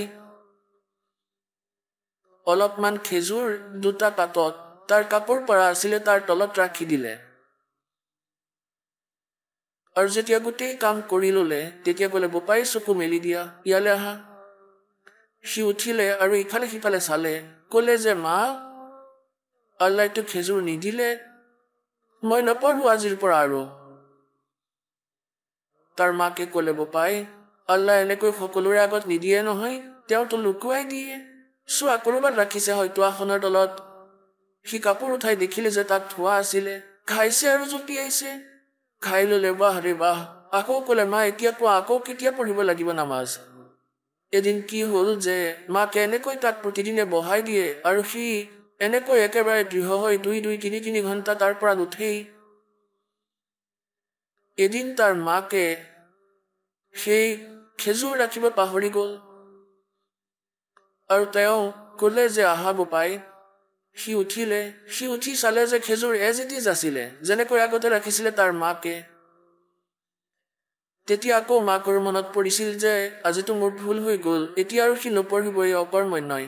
অলপমান খেজুৰ 2টা পাতত তাৰ কাপোৰ পৰা আছিলে তাৰ তলত ৰাখি দিলে। আৰু যেতিয়া গোটেই কাম কৰি ল'লে, তেতিয়া ক'লে, বোপাই চকু মেলি দিয়া, ইয়ালৈ আহা। সি উঠিলে আৰু ইফালে সিফালে চালে। ক'লে যে মা, আল্লাহটো খেজুৰ নিদিলে, মই নপঢ়ো আজিৰ পৰা আৰু। তাৰ মাকে ক'লে, বোপাই আল্লাহ এনেকৈ সকলোৰে আগত নিদিয়ে নহয়, তেওঁতো লুকুৱাই দিয়ে। চোৱা, ক'ৰবাত ৰাখিছে হয়তো আসনৰ তলত। সি কাপোৰ উঠাই দেখিলে যে তাত থোৱা আছিলে। খাইছে আৰু জঁপিয়াইছে। খাই ল'লে, বাহ ৰে বাহ। আকৌ ক'লে, মা এতিয়া কোৱা, আকৌ কেতিয়া পঢ়িব লাগিব নামাজ। এদিন কি হ'ল যে মাকে এনেকৈ তাক প্ৰতিদিনে বহাই দিয়ে আৰু সি এনেকৈ একেবাৰে দৃঢ় হৈ 2-3 ঘণ্টা তাৰ পৰা নুঠেই। এদিন তাৰ মাকে সেই খেজুৰ ৰাখিব পাহৰি গ'ল আৰু তেওঁ ক'লে যে আহা বোপাই। সি উঠিলে। সি উঠি চালে যে খেজুৰ এজ ইট ইজ আছিলে, যেনেকৈ আগতে ৰাখিছিলে তাৰ মাকে। তেতিয়া আকৌ মাকৰ মনত পৰিছিল যে আজিতো মোৰ ভুল হৈ গ'ল, এতিয়া আৰু সি নপঢ়িবই, অকৰ্মণ্যই।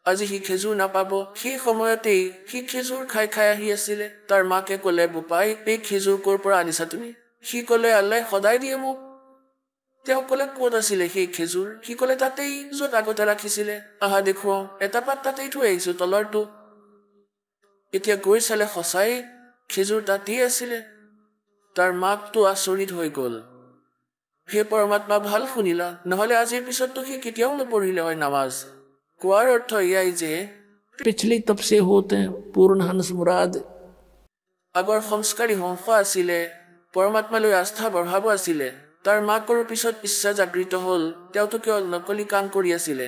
আজি সি খেজুৰ নাপাব। সেই সময়তেই সি খেজুৰ খাই খাই আহি আছিলে। তাৰ মাকে ক'লে, বোপাই এই খেজুৰ ক'ৰ পৰা আনিছা তুমি। সি ক'লে, আল্লাই সদায় দিয়ে মোক। তেওঁ ক'লে, ক'ত আছিলে সেই খেজুৰ। সি ক'লে, তাতেই, য'ত আগতে ৰাখিছিলে। আহা দেখুৱাওঁ, এটা পাত তাতেই থৈ আহিছো, তলৰটো। এতিয়া গৈ চালে সঁচাই খেজুৰ তাতেই আছিলে। তাৰ মাকটো আচৰিত হৈ গ'ল। হে পৰমাত্মা, ভাল শুনিলা, নহ'লে আজিৰ পিছততো সি কেতিয়াও নপঢ়িলে হয় নামাজ। কোৱাৰ অৰ্থ এয়াই যে পিছলি তপছে হতে পূৰ্ণ হনস মুৰাদ। আগৰ সংস্কাৰী হংস আছিলে, পৰমাত্মালৈ আস্থা বঢ়াব আছিলে। তাৰ মাকৰ পিছত ইচ্ছা জাগৃত হ'ল, তেওঁতো কেৱল নকলি কাম কৰি আছিলে।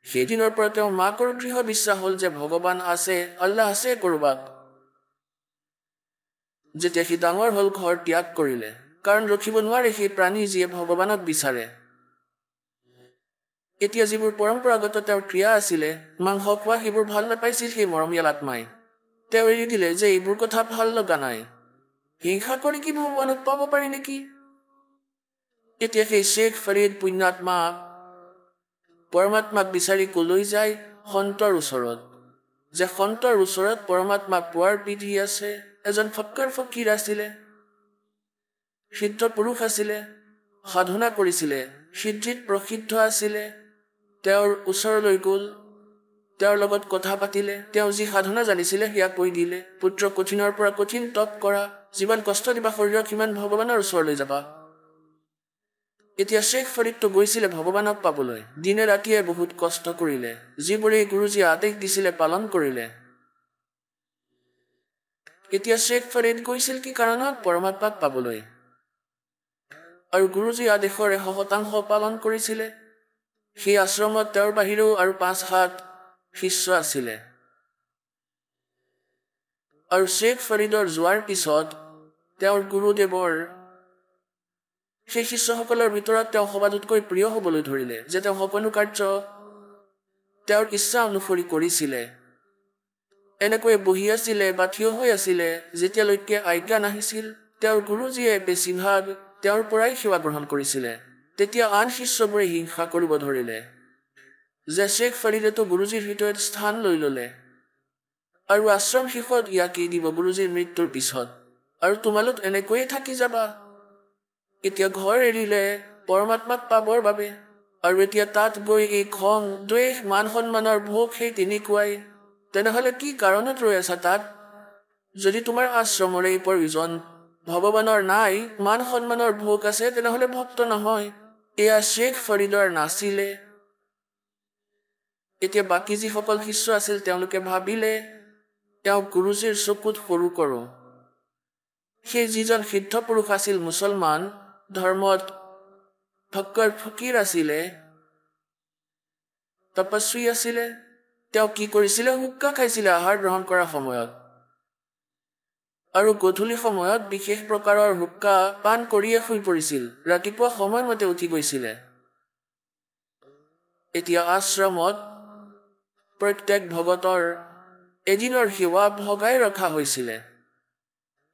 সেইদিনৰ পৰা তেওঁ মাকৰ দৃঢ় বিশ্বাস হ'ল যে ভগৱান আছে, আল্লাহ আছে ক'ৰবাত। যেতিয়া সি ডাঙৰ হ'ল, ঘৰ ত্যাগ কৰিলে, কাৰণ ৰখিব নোৱাৰে সেই প্ৰাণী যিয়ে ভগৱানক বিচাৰে। এতিয়া যিবোৰ পৰম্পৰাগত তেওঁৰ ক্ৰিয়া আছিলে, মাংস খোৱা, সেইবোৰ ভাল নাপাইছিল সেই মৰমীয়াল আত্মাই। তেওঁ এৰি দিলে যে এইবোৰ কথা ভাল লগা নাই। হিংসা কৰি কি ভগৱানক পাব পাৰি নেকি। এতিয়া সেই শ্বেখ ফৰিদ পুণ্যাত্মা পৰমাত্মাক বিচাৰি কলৈ যায়, সন্তৰ ওচৰত। যে সন্তৰ ওচৰত পৰমাত্মা পোৱাৰ বিধি আছে। এজন ফক্কৰ ফকীৰ আছিলে, সিদ্ধ পুৰুষ আছিলে, সাধনা কৰিছিলে, সিদ্ধিত প্ৰসিদ্ধ আছিলে। তেওঁৰ ওচৰলৈ গ'ল, তেওঁৰ লগত কথা পাতিলে, তেওঁ যি সাধনা জানিছিলে সেয়া কৈ দিলে। পুত্ৰ কঠিনৰ পৰা কঠিন তপ কৰা, যিমান কষ্ট দিবা শৰীৰক সিমান ভগৱানৰ ওচৰলৈ যাবা। এতিয়া শ্বেখ ফৰিদটো গৈছিলে ভগৱানক পাবলৈ। দিনে ৰাতিয়ে বহুত কষ্ট কৰিলে, যিবোৰে গুৰুজীয়ে আদেশ দিছিলে পালন কৰিলে। এতিয়া শ্বেখ ফৰিদ গৈছিল কি কাৰণত? পৰমাত্মাক পাবলৈ। আৰু গুৰুজীৰ আদেশৰ 100% পালন কৰিছিলে। সেই আশ্ৰমত তেওঁৰ বাহিৰেও আৰু 5-7 শিষ্য আছিলে। আৰু শ্বেখ ফৰিদৰ যোৱাৰ পিছত তেওঁৰ গুৰুদেৱৰ সেই শিষ্যসকলৰ ভিতৰত তেওঁ সবাতোতকৈ প্ৰিয় হ'বলৈ ধৰিলে, যে তেওঁ সকলো কাৰ্য তেওঁৰ ইচ্ছা অনুসৰি কৰিছিলে। এনেকৈ বহি আছিলে বা থিয় হৈ আছিলে, যেতিয়ালৈকে আজ্ঞা নাহিছিল। তেওঁৰ গুৰুজীয়ে বেছিভাগ তেওঁৰ পৰাই সেৱা গ্ৰহণ কৰিছিলে। তেতিয়া আন শিষ্যবোৰে হিংসা কৰিব ধৰিলে যে শ্বেখ ফৰিদেতো গুৰুজীৰ হৃদয়ত স্থান লৈ ল'লে আৰু আশ্ৰম শেষত ইয়াকেই দিব গুৰুজীৰ মৃত্যুৰ পিছত, আৰু তোমালোক এনেকৈয়ে থাকি যাবা। এতিয়া ঘৰ এৰিলে পৰমাত্মাক পাবৰ বাবে, আৰু এতিয়া তাত গৈ এই খং, দ্বেষ, মান সন্মানৰ ভোগ সেই তেনেকুৱাই। তেনেহ'লে কি কাৰণত ৰৈ আছা তাত? যদি তোমাৰ আশ্ৰমৰ এই প্ৰয়োজন ভগৱানৰ নাই, মান সন্মানৰ ভোগ আছে, তেনেহ'লে ভক্ত নহয়। এয়া শ্বেখ ফৰিদৰ নাছিলে। এতিয়া বাকী যিসকল শিষ্য আছিল তেওঁলোকে ভাবিলে তেওঁক গুৰুজীৰ চকুত সৰু কৰো। সেই যিজন সিদ্ধ পুৰুষ আছিল, মুছলমান ধৰ্মত ফক্কৰ ফকীৰ আছিলে, তপস্বী আছিলে, তেওঁ কি কৰিছিলে? হুক্কা খাইছিলে আহাৰ গ্ৰহণ কৰাৰ সময়ত, আৰু গধূলি সময়ত বিশেষ প্ৰকাৰৰ হুক্কা পান কৰিয়ে শুই পৰিছিল। ৰাতিপুৱা সময়মতে উঠি গৈছিলে। এতিয়া আশ্ৰমত প্ৰত্যেক ভগতৰ এদিনৰ সেৱা ভগাই ৰখা হৈছিলে,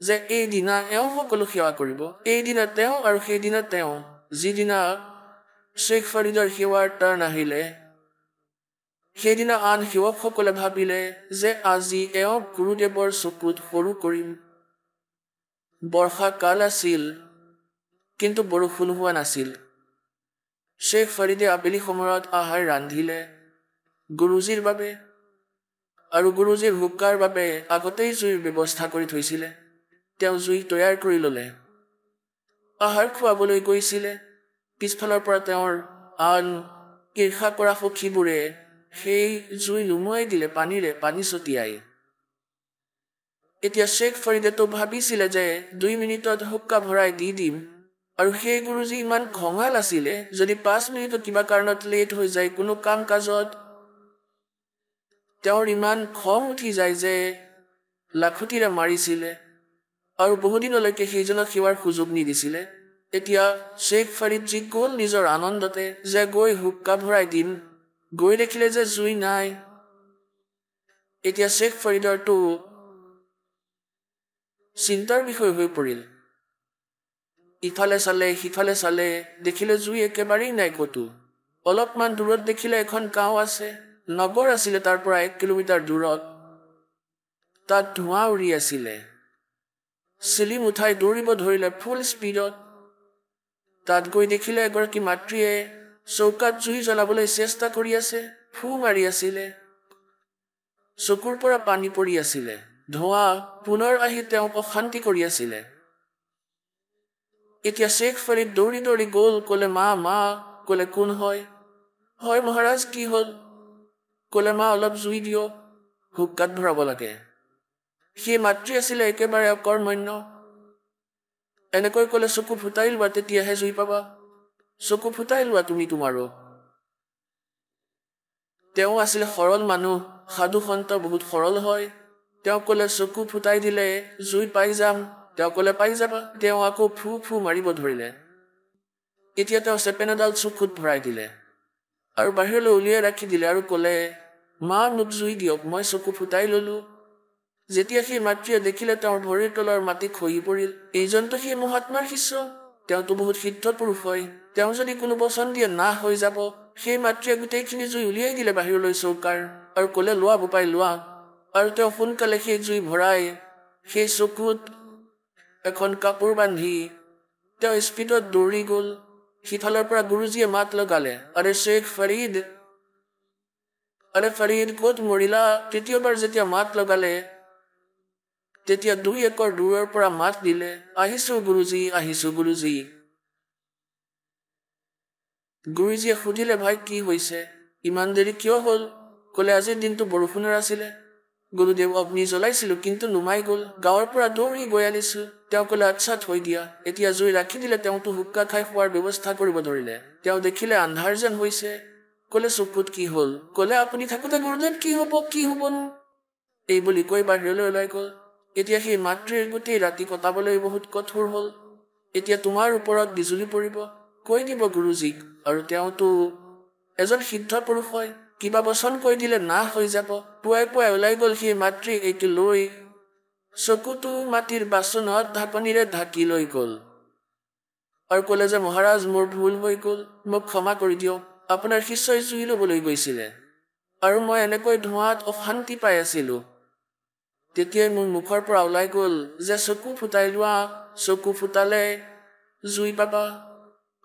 যে এইদিনা এওঁ সকলো সেৱা কৰিব, এইদিনা তেওঁ আৰু সেইদিনা তেওঁ। যিদিনা শ্বেখ ফৰিদৰ সেৱাৰ টাৰ্ণ আহিলে, সেইদিনা আন সেৱকসকলে ভাবিলে যে আজি এওঁক গুৰুদেৱৰ চকুত সৰু কৰিম। বৰ্ষাকাল আছিল, কিন্তু বৰষুণ হোৱা নাছিল। শ্বেখ ফৰিদে আবেলি সময়ত আহাৰ ৰান্ধিলে গুৰুজীৰ বাবে, আৰু গুৰুজীৰ হুক্কাৰ বাবে আগতেই জুইৰ ব্যৱস্থা কৰি থৈছিলে। তেওঁ জুই তৈয়াৰ কৰি ল'লে, আহাৰ খুৱাবলৈ গৈছিলে। পিছফালৰ পৰা তেওঁৰ আন ঈৰ্ষা কৰা সখীবোৰে সেই জুই নুমুৱাই দিলে পানীৰে, পানী ছটিয়াই। এতিয়া শ্বেখ ফৰিদেতো ভাবিছিলে যে 2 মিনিটত হুক্কা ভৰাই দি দিম, আৰু সেই গুৰুজী ইমান খঙাল আছিলে, যদি 5 মিনিটত কিবা কাৰণত লেট হৈ যায় কোনো কাম কাজত, তেওঁৰ ইমান খং উঠি যায় যে লাখুটিৰে মাৰিছিলে, আৰু বহুদিনলৈকে সেইজনক সেৱাৰ সুযোগ নিদিছিলে। এতিয়া শ্বেখ ফৰিদজী গ'ল নিজৰ আনন্দতে, যে গৈ হুক্কা ভৰাই দিম, গৈ দেখিলে যে জুই নাই। এতিয়া শ্বেখ ফৰিদৰটো চিন্তাৰ বিষয় হৈ পৰিল। ইফালে চালে সিফালে চালে, দেখিলে জুই একেবাৰেই নাই ক'তো। অলপমান দূৰত দেখিলে এখন গাঁও আছে, নগৰ আছিলে তাৰ পৰা 1 কিলোমিটাৰ দূৰত। তাত ধোঁৱা উৰি আছিলে। চিলিম উঠাই দৌৰিব ধৰিলে ফুল স্পীডত। তাত গৈ দেখিলে এগৰাকী মাতৃয়ে চৌকাত জুই জ্বলাবলৈ চেষ্টা কৰি আছে, ফু মাৰি আছিলে। চকুৰ পৰা পানী পৰি আছিলে। ধোঁৱা পুনৰ আহি তেওঁক অশান্তি কৰি আছিলে। এতিয়া শ্বেখ ফৰিদ দৌৰি দৌৰি গ'ল, ক'লে মা মা, ক'লে কোন হয়? হয় মহাৰাজ, কি হ'ল? ক'লে মা অলপ জুই দিয়ক, হুক্কাত ভৰাব লাগে। সেই মাতৃ আছিলে একেবাৰে অকৰ্মণ্য। এনেকৈ ক'লে চকু ফুটাই লোৱা, তেতিয়াহে জুই পাবা। চকু ফুটাই লোৱা তুমি তোমাৰো। তেওঁ আছিলে সৰল মানুহ, সাধু সন্ত বহুত সৰল হয়। তেওঁ ক'লে চকু ফুটাই দিলে জুই পাই যাম। তেওঁ ক'লে পাই যাবা। তেওঁ আকৌ ফু ফু মাৰিব ধৰিলে। এতিয়া তেওঁ চেপেন এডাল চকুত ভৰাই দিলে আৰু বাহিৰলৈ উলিয়াই ৰাখি দিলে আৰু ক'লে মা মোক জুই দিয়ক, মই চকু ফুটাই ল'লো। যেতিয়া সেই মাতৃয়ে দেখিলে তেওঁৰ ভৰিৰ তলৰ মাটি খহি পৰিল। এইজনটো সেই মহাত্মাৰ শিষ্য, তেওঁতো বহুত সিদ্ধ পুৰুষ হয়, তেওঁ যদি কোনো বচন দিয়ে নাশ হৈ যাব। সেই মাতৃয়ে গোটেইখিনি জুই উলিয়াই দিলে বাহিৰলৈ চৌকাৰ, আৰু ক'লে লোৱা বোপাই লোৱা। আৰু তেওঁ সোনকালে সেই জুই ভৰাই সেই চকুত এখন কাপোৰ বান্ধি তেওঁ স্পীডত দৌৰি গ'ল। সিফালৰ পৰা গুৰুজীয়ে মাত লগালে, আৰে শ্বেখ ফৰিদ, আৰে ফৰিদ ক'ত মৰিলা? তৃতীয়বাৰ যেতিয়া মাত লগালে তেতিয়া 2 একৰ দূৰৰ পৰা মাত দিলে, আহিছো গুৰুজী, আহিছো গুৰুজী। গুৰুজীয়ে সুধিলে, ভাই কি হৈছে? ইমান দেৰি কিয় হ'ল? ক'লে, আজিৰ দিনটো বৰষুণৰ আছিলে। গুৰুদেৱ, অগ্নি জ্বলাইছিলো কিন্তু নুমাই গ'ল। গাঁৱৰ পৰা দৌৰি গৈ আনিছো। তেওঁ ক'লে, আচ্ছা থৈ দিয়া। এতিয়া জুই ৰাখি দিলে তেওঁতো হুক্কা খাই খোৱাৰ ব্যৱস্থা কৰিব ধৰিলে। তেওঁ দেখিলে আন্ধাৰ যেন হৈছে। ক'লে, চকুত কি হ'ল? ক'লে, আপুনি থাকোতে গুৰুদেৱ কি হ'ব এই বুলি কৈ বাহিৰলৈ ওলাই গ'ল। এতিয়া সেই মাতৃৰ গোটেই ৰাতি কটাবলৈ বহুত কঠোৰ হ'ল। এতিয়া তোমাৰ ওপৰত বিজুলী পৰিব, কৈ দিব গুৰুজীক। আৰু তেওঁতো এজন সিদ্ধ পুৰুষ হয়, কিবা বচন কৈ দিলে নাশ হৈ যাব। পুৱাই পুৱাই ওলাই গ'ল সেই মাতৃ এইটো লৈ, চকুটো মাটিৰ বাচনত ঢাকনিৰে ঢাকি লৈ গ'ল আৰু ক'লে যে, মহাৰাজ মোৰ ভুল হৈ গ'ল, মোক ক্ষমা কৰি দিয়ক। আপোনাৰ শিষ্যই জুই ল'বলৈ গৈছিলে আৰু মই এনেকৈ ধোঁৱাত অশান্তি পাই আছিলো। তেতিয়াই মোৰ মুখৰ পৰা ওলাই গ'ল যে চকু ফুটাই লোৱা, চকু ফুটালে জুই পাবা।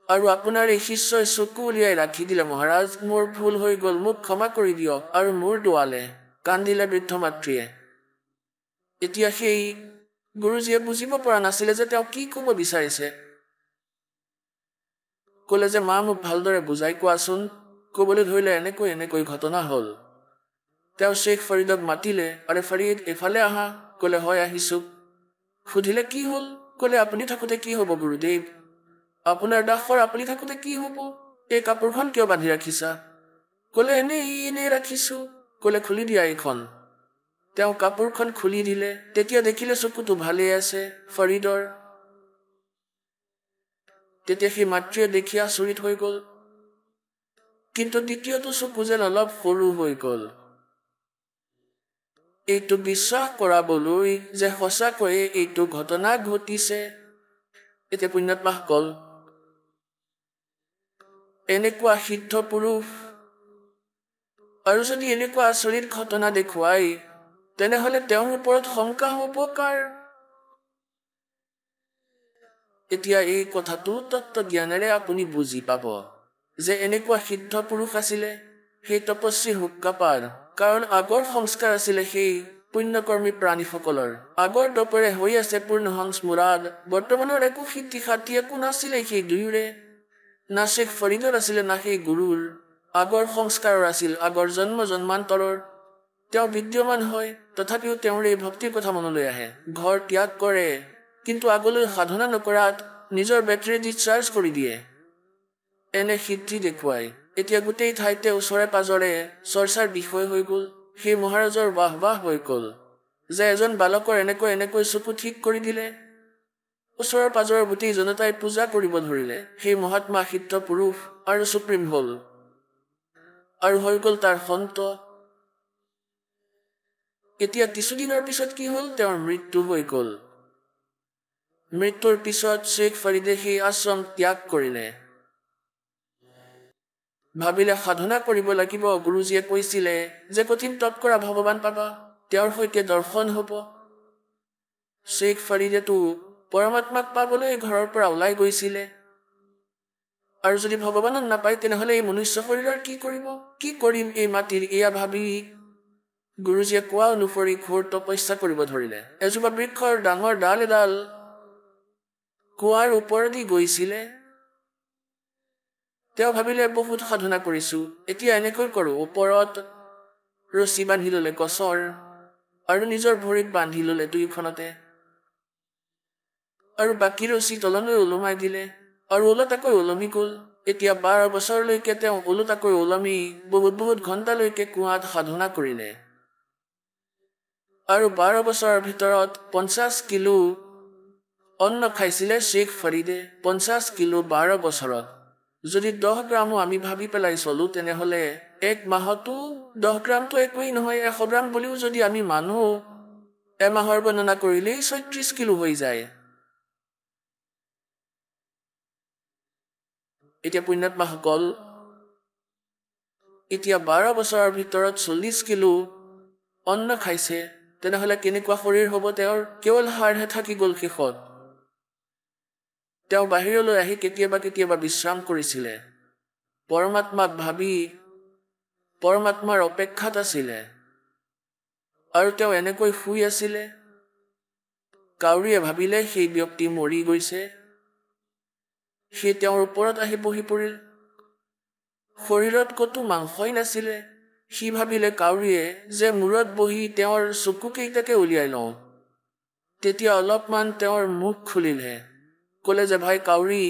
আৰু আপোনাৰ এই শিষ্যই চকু উলিয়াই ৰাখি দিলে। মহাৰাজ মোৰ ভুল হৈ গ'ল, মোক ক্ষমা কৰি দিয়ক। আৰু মোৰ দোৱালে কান্দিলে বৃদ্ধ মাতৃয়ে। এতিয়া সেই গুৰুজীয়ে বুজিব পৰা নাছিলে যে তেওঁ কি ক'ব বিচাৰিছে। ক'লে যে, মা মোক ভালদৰে বুজাই কোৱাচোন। ক'বলৈ ধৰিলে, এনেকৈ ঘটনা হ'ল। তেওঁ শ্বেখ ফৰিদক মাতিলে, আৰে ফৰিদ এফালে আহা। ক'লে, হয় আহিছো। সুধিলে, কি হ'ল? ক'লে, আপুনি থাকোতে কি হ'ব গুৰুদেৱ? আপোনাৰ দাসৰ আপুনি থাকোতে কি হ'ব? এই কাপোৰখন কিয় বান্ধি ৰাখিছা? ক'লে, এনেই ৰাখিছো। ক'লে, খুলি দিয়া এইখন। তেওঁ কাপোৰখন খুলি দিলে। তেতিয়া দেখিলে চকুটো ভালেই আছে ফৰিদৰ। তেতিয়া সেই মাতৃয়ে দেখি আচৰিত হৈ গ'ল, কিন্তু দ্বিতীয়টো চকু যেন অলপ সৰু হৈ গ'ল। এইটো বিশ্বাস কৰাবলৈ যে সঁচাকৈয়ে এইটো ঘটনা ঘটিছে। এতিয়া পুণ্যাত্মাসকল, এনেকুৱা সিদ্ধ পুৰুষ আৰু যদি এনেকুৱা আচৰিত ঘটনা দেখুৱাই, তেনেহ'লে তেওঁৰ ওপৰত শংকা হ'ব কাৰ? এতিয়া এই কথাটো তত্ত্বজ্ঞানেৰে আপুনি বুজি পাব যে এনেকুৱা সিদ্ধ পুৰুষ আছিলে সেই তপস্বী হুক্কাপাৰ। কাৰণ আগৰ সংস্কাৰ আছিলে সেই পুণ্যকৰ্মী প্ৰাণীসকলৰ। আগৰ দপৰে হৈ আছে পূৰ্ণ সংস্মুৰাদ। বৰ্তমানৰ একো সিদ্ধি সাধি একো নাছিলে সেই দুয়োৰে, না শ্বেখ ফৰিদৰ আছিলে না সেই গুৰুৰ। আগৰ সংস্কাৰৰ আছিল, আগৰ জন্ম জন্মান্তৰৰ। তেওঁ বিদ্যমান হয়, তথাপিও তেওঁৰ এই ভক্তিৰ কথা মনলৈ আহে। ঘৰ ত্যাগ কৰে, কিন্তু আগলৈ সাধনা নকৰাত নিজৰ বেটাৰী দি চাৰ্জ কৰি দিয়ে। এনে সিদ্ধি দেখুৱাই এতিয়া গোটেই ঠাইতে ওচৰে পাজৰে চৰ্চাৰ বিষয় হৈ গ'ল। সেই মহাৰাজৰ বাহ হৈ গ'ল যে এজন বালকৰ এনেকৈ চকু ঠিক কৰি দিলে। ওচৰৰ পাজৰৰ গোটেই জনতাই পূজা কৰিব ধৰিলে। সেই মহাত্মা সিদ্ধ পুৰুষ আৰু সুপ্ৰিম হ'ল আৰু হৈ গ'ল তাৰ সন্ত। এতিয়া কিছুদিনৰ পিছত কি হ'ল, তেওঁৰ মৃত্যু হৈ গ'ল। মৃত্যুৰ পিছত শ্বেখ ফৰিদে সেই আশ্ৰম ত্যাগ কৰিলে। ভাবিলে সাধনা কৰিব লাগিব। গুৰুজীয়ে কৈছিলে যে কঠিন তপ কৰা ভগৱান পাবা, তেওঁৰ সৈতে দৰ্শন হ'ব। শ্বেখ ফৰিদেতো পৰমাত্মাক পাবলৈ ঘৰৰ পৰা ওলাই গৈছিলে। আৰু যদি ভগৱানক নাপায় তেনেহ'লে এই মনুষ্য শৰীৰৰ কি কৰিব? কি কৰিম এই মাটিৰ? এয়া ভাবি গুৰুজীয়ে কোৱা অনুসৰি ঘোৰ তপস্যা কৰিব ধৰিলে। এজোপা বৃক্ষৰ ডাঙৰ ডাল এডাল কুৱাৰ ওপৰেদি গৈছিলে। তেওঁ ভাবিলে বহুত সাধনা কৰিছো, এতিয়া এনেকৈ কৰো। ওপৰত ৰছী বান্ধি ললে গছৰ আৰু নিজৰ ভৰিত বান্ধি ললে দুয়োখনতে, আৰু বাকী ৰছী তললৈ ওলমাই দিলে আৰু ওলোটাকৈ ওলমি গ'ল। এতিয়া 12 বছৰলৈকে তেওঁ ওলোটাকৈ ওলমি বহুত ঘণ্টালৈকে কুৱাত সাধনা কৰিলে। আৰু 12 বছৰৰ ভিতৰত 50 কিলো অন্ন খাইছিলে শ্বেখ ফৰিদে। 50 কিলো 12 বছৰত। যদি 10 গ্ৰামো আমি ভাবি পেলাই চলো, তেনেহ'লে 1 মাহতো 10 গ্ৰামটো একোৱেই নহয়। 100 গ্ৰাম বুলিও যদি আমি মানো, এমাহৰ গণনা কৰিলেই 36 কিলো হৈ যায়। এতিয়া পুণ্যাত্মাসকল, এতিয়া 12 বছৰৰ ভিতৰত 40 কিলো অন্ন খাইছে তেনেহ'লে কেনেকুৱা শৰীৰ হ'ব তেওঁৰ? কেৱল হাড়হে থাকি গ'ল শেষত। তেওঁ বাহিৰলৈ আহি কেতিয়াবা কেতিয়াবা বিশ্ৰাম কৰিছিলে, পৰমাত্মাক ভাবি পৰমাত্মাৰ অপেক্ষাত আছিলে। আৰু তেওঁ এনেকৈ শুই আছিলে। কাউৰীয়ে ভাবিলে সেই ব্যক্তি মৰি গৈছে। সি তেওঁৰ ওপৰত আহি বহি পৰিল। শৰীৰত ক'তো মাংসই নাছিলে। সি ভাবিলে কাউৰীয়ে যে মূৰত বহি তেওঁৰ চকুকেইটাকে উলিয়াই লওঁ। তেতিয়া অলপমান তেওঁৰ মুখ খুলিলে, ক'লে যে ভাই কাউৰী,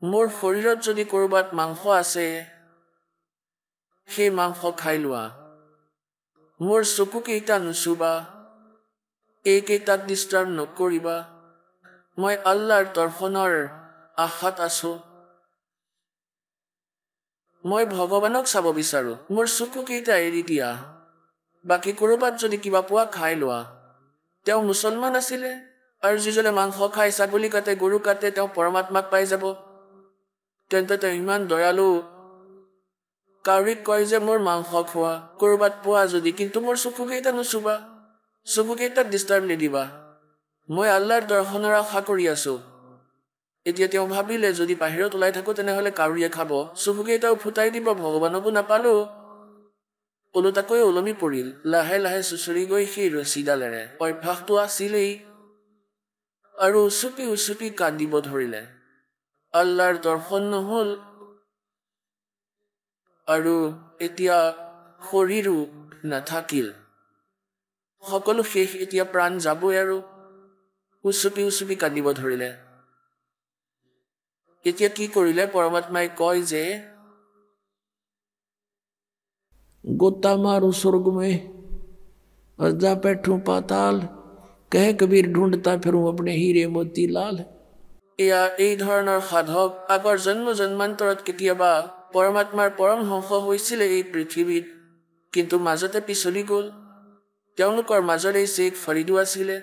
মোৰ শৰীৰত যদি ক'ৰবাত মাংস আছে সেই মাংস খাই লোৱা। মোৰ চকুকেইটা নুচুবা, এইকেইটাক ডিষ্টাৰ্ব নকৰিবা। মই আল্লাহৰ দৰ্শনৰ আশাত আছো। মই ভগৱানক চাব বিচাৰো। মোৰ চকুকেইটা এৰি দিয়া, বাকী ক'ৰবাত যদি কিবা পোৱা খাই লোৱা। তেওঁ মুছলমান আছিলে, আৰু যিজনে মাংস খায়, ছাগলী কাটে, গৰু কাটে, তেওঁ পৰমাত্মাক পাই যাব। তেন্তে তেওঁ ইমান দয়ালু। কাউৰীক কয় যে মোৰ মাংস খোৱা, ক'ৰবাত পোৱা যদি, কিন্তু মোৰ চকুকেইটা নুচুবা, চকুকেইটাক ডিষ্টাৰ্ব নিদিবা। মই আল্লাহৰ দৰ্শনৰ আশা কৰি আছো। এতিয়া তেওঁ ভাবিলে যদি বাহিৰত ওলাই থাকো তেনেহ'লে কাউৰীয়ে খাব, চকুকেইটাও ফুটাই দিব, ভগৱানকো নাপালো। ওলোটাকৈ ওলমি পৰিল, লাহে লাহে চুচৰি গৈ সেই ৰছীডালেৰে। অভ্যাসটো আছিলেই, আৰু উচুপি উচুপি কান্দিব ধৰিলে। আল্লাহৰ দৰ্শন নহ'ল, আৰু এতিয়া শৰীৰো নাথাকিল। সকলো শেষ, এতিয়া প্ৰাণ যাবই। আৰু উচুপি উচুপি কান্দিব ধৰিলে। এতিয়া কি কৰিলে? পৰমাত্মাই কয় যে গোতা মাৰো স্বৰ্গ में और जा बैठूं पाताल, कह कबीर ढूंढता फिरूं अपने हीरे मोती लाल। এয়া এই ধৰণৰ সাধক আগৰ জন্ম জন্মান্তৰত কেতিয়াবা পৰমাত্মাৰ পৰমহংস হৈছিলে এই পৃথিৱীত, কিন্তু মাজতে পিছলি গ'ল। তেওঁলোকৰ মাজৰে শ্বেখ ফৰিদো আছিলে।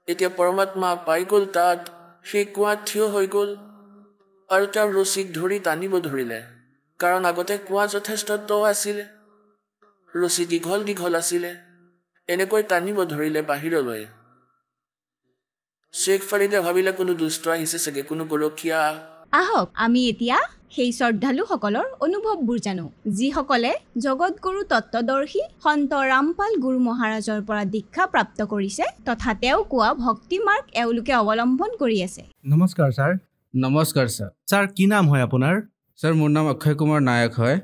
এতিয়া পৰমাত্মা পাই গ'ল তাত, সেই কুঁৱাত থিয় হৈ গ'ল, আৰু তেওঁৰ ৰছীক ধৰি টানিব ধৰিলে। কাৰণ আগতে কুঁৱা যথেষ্ট দ আছিলে, ৰছী দীঘল দীঘল আছিলে। এনেকৈ টানিব ধৰিলে বাহিৰলৈ। শ্বেখ ফৰিদে ভাবিলে কোনো দুষ্ট আহিছে চাগে, কোনো গৰখীয়া। আহক আমি এতিয়া সেই শ্ৰদ্ধালুসকলৰ অনুভৱবোৰ জানো, যিসকলে জগতগুৰু তত্ত্বদৰ্শী সন্ত ৰামপাল গুৰু মহাৰাজৰ পৰা দীক্ষা প্ৰাপ্ত কৰিছে তথা তেওঁ কোৱা ভক্তি মাৰ্গ এওঁলোকে অৱলম্বন কৰি আছে। নমস্কাৰ ছাৰ। নমস্কাৰ ছাৰ। ছাৰ কি নাম হয় আপোনাৰ? ছাৰ মোৰ নাম অক্ষয় কুমাৰ নায়ক হয়।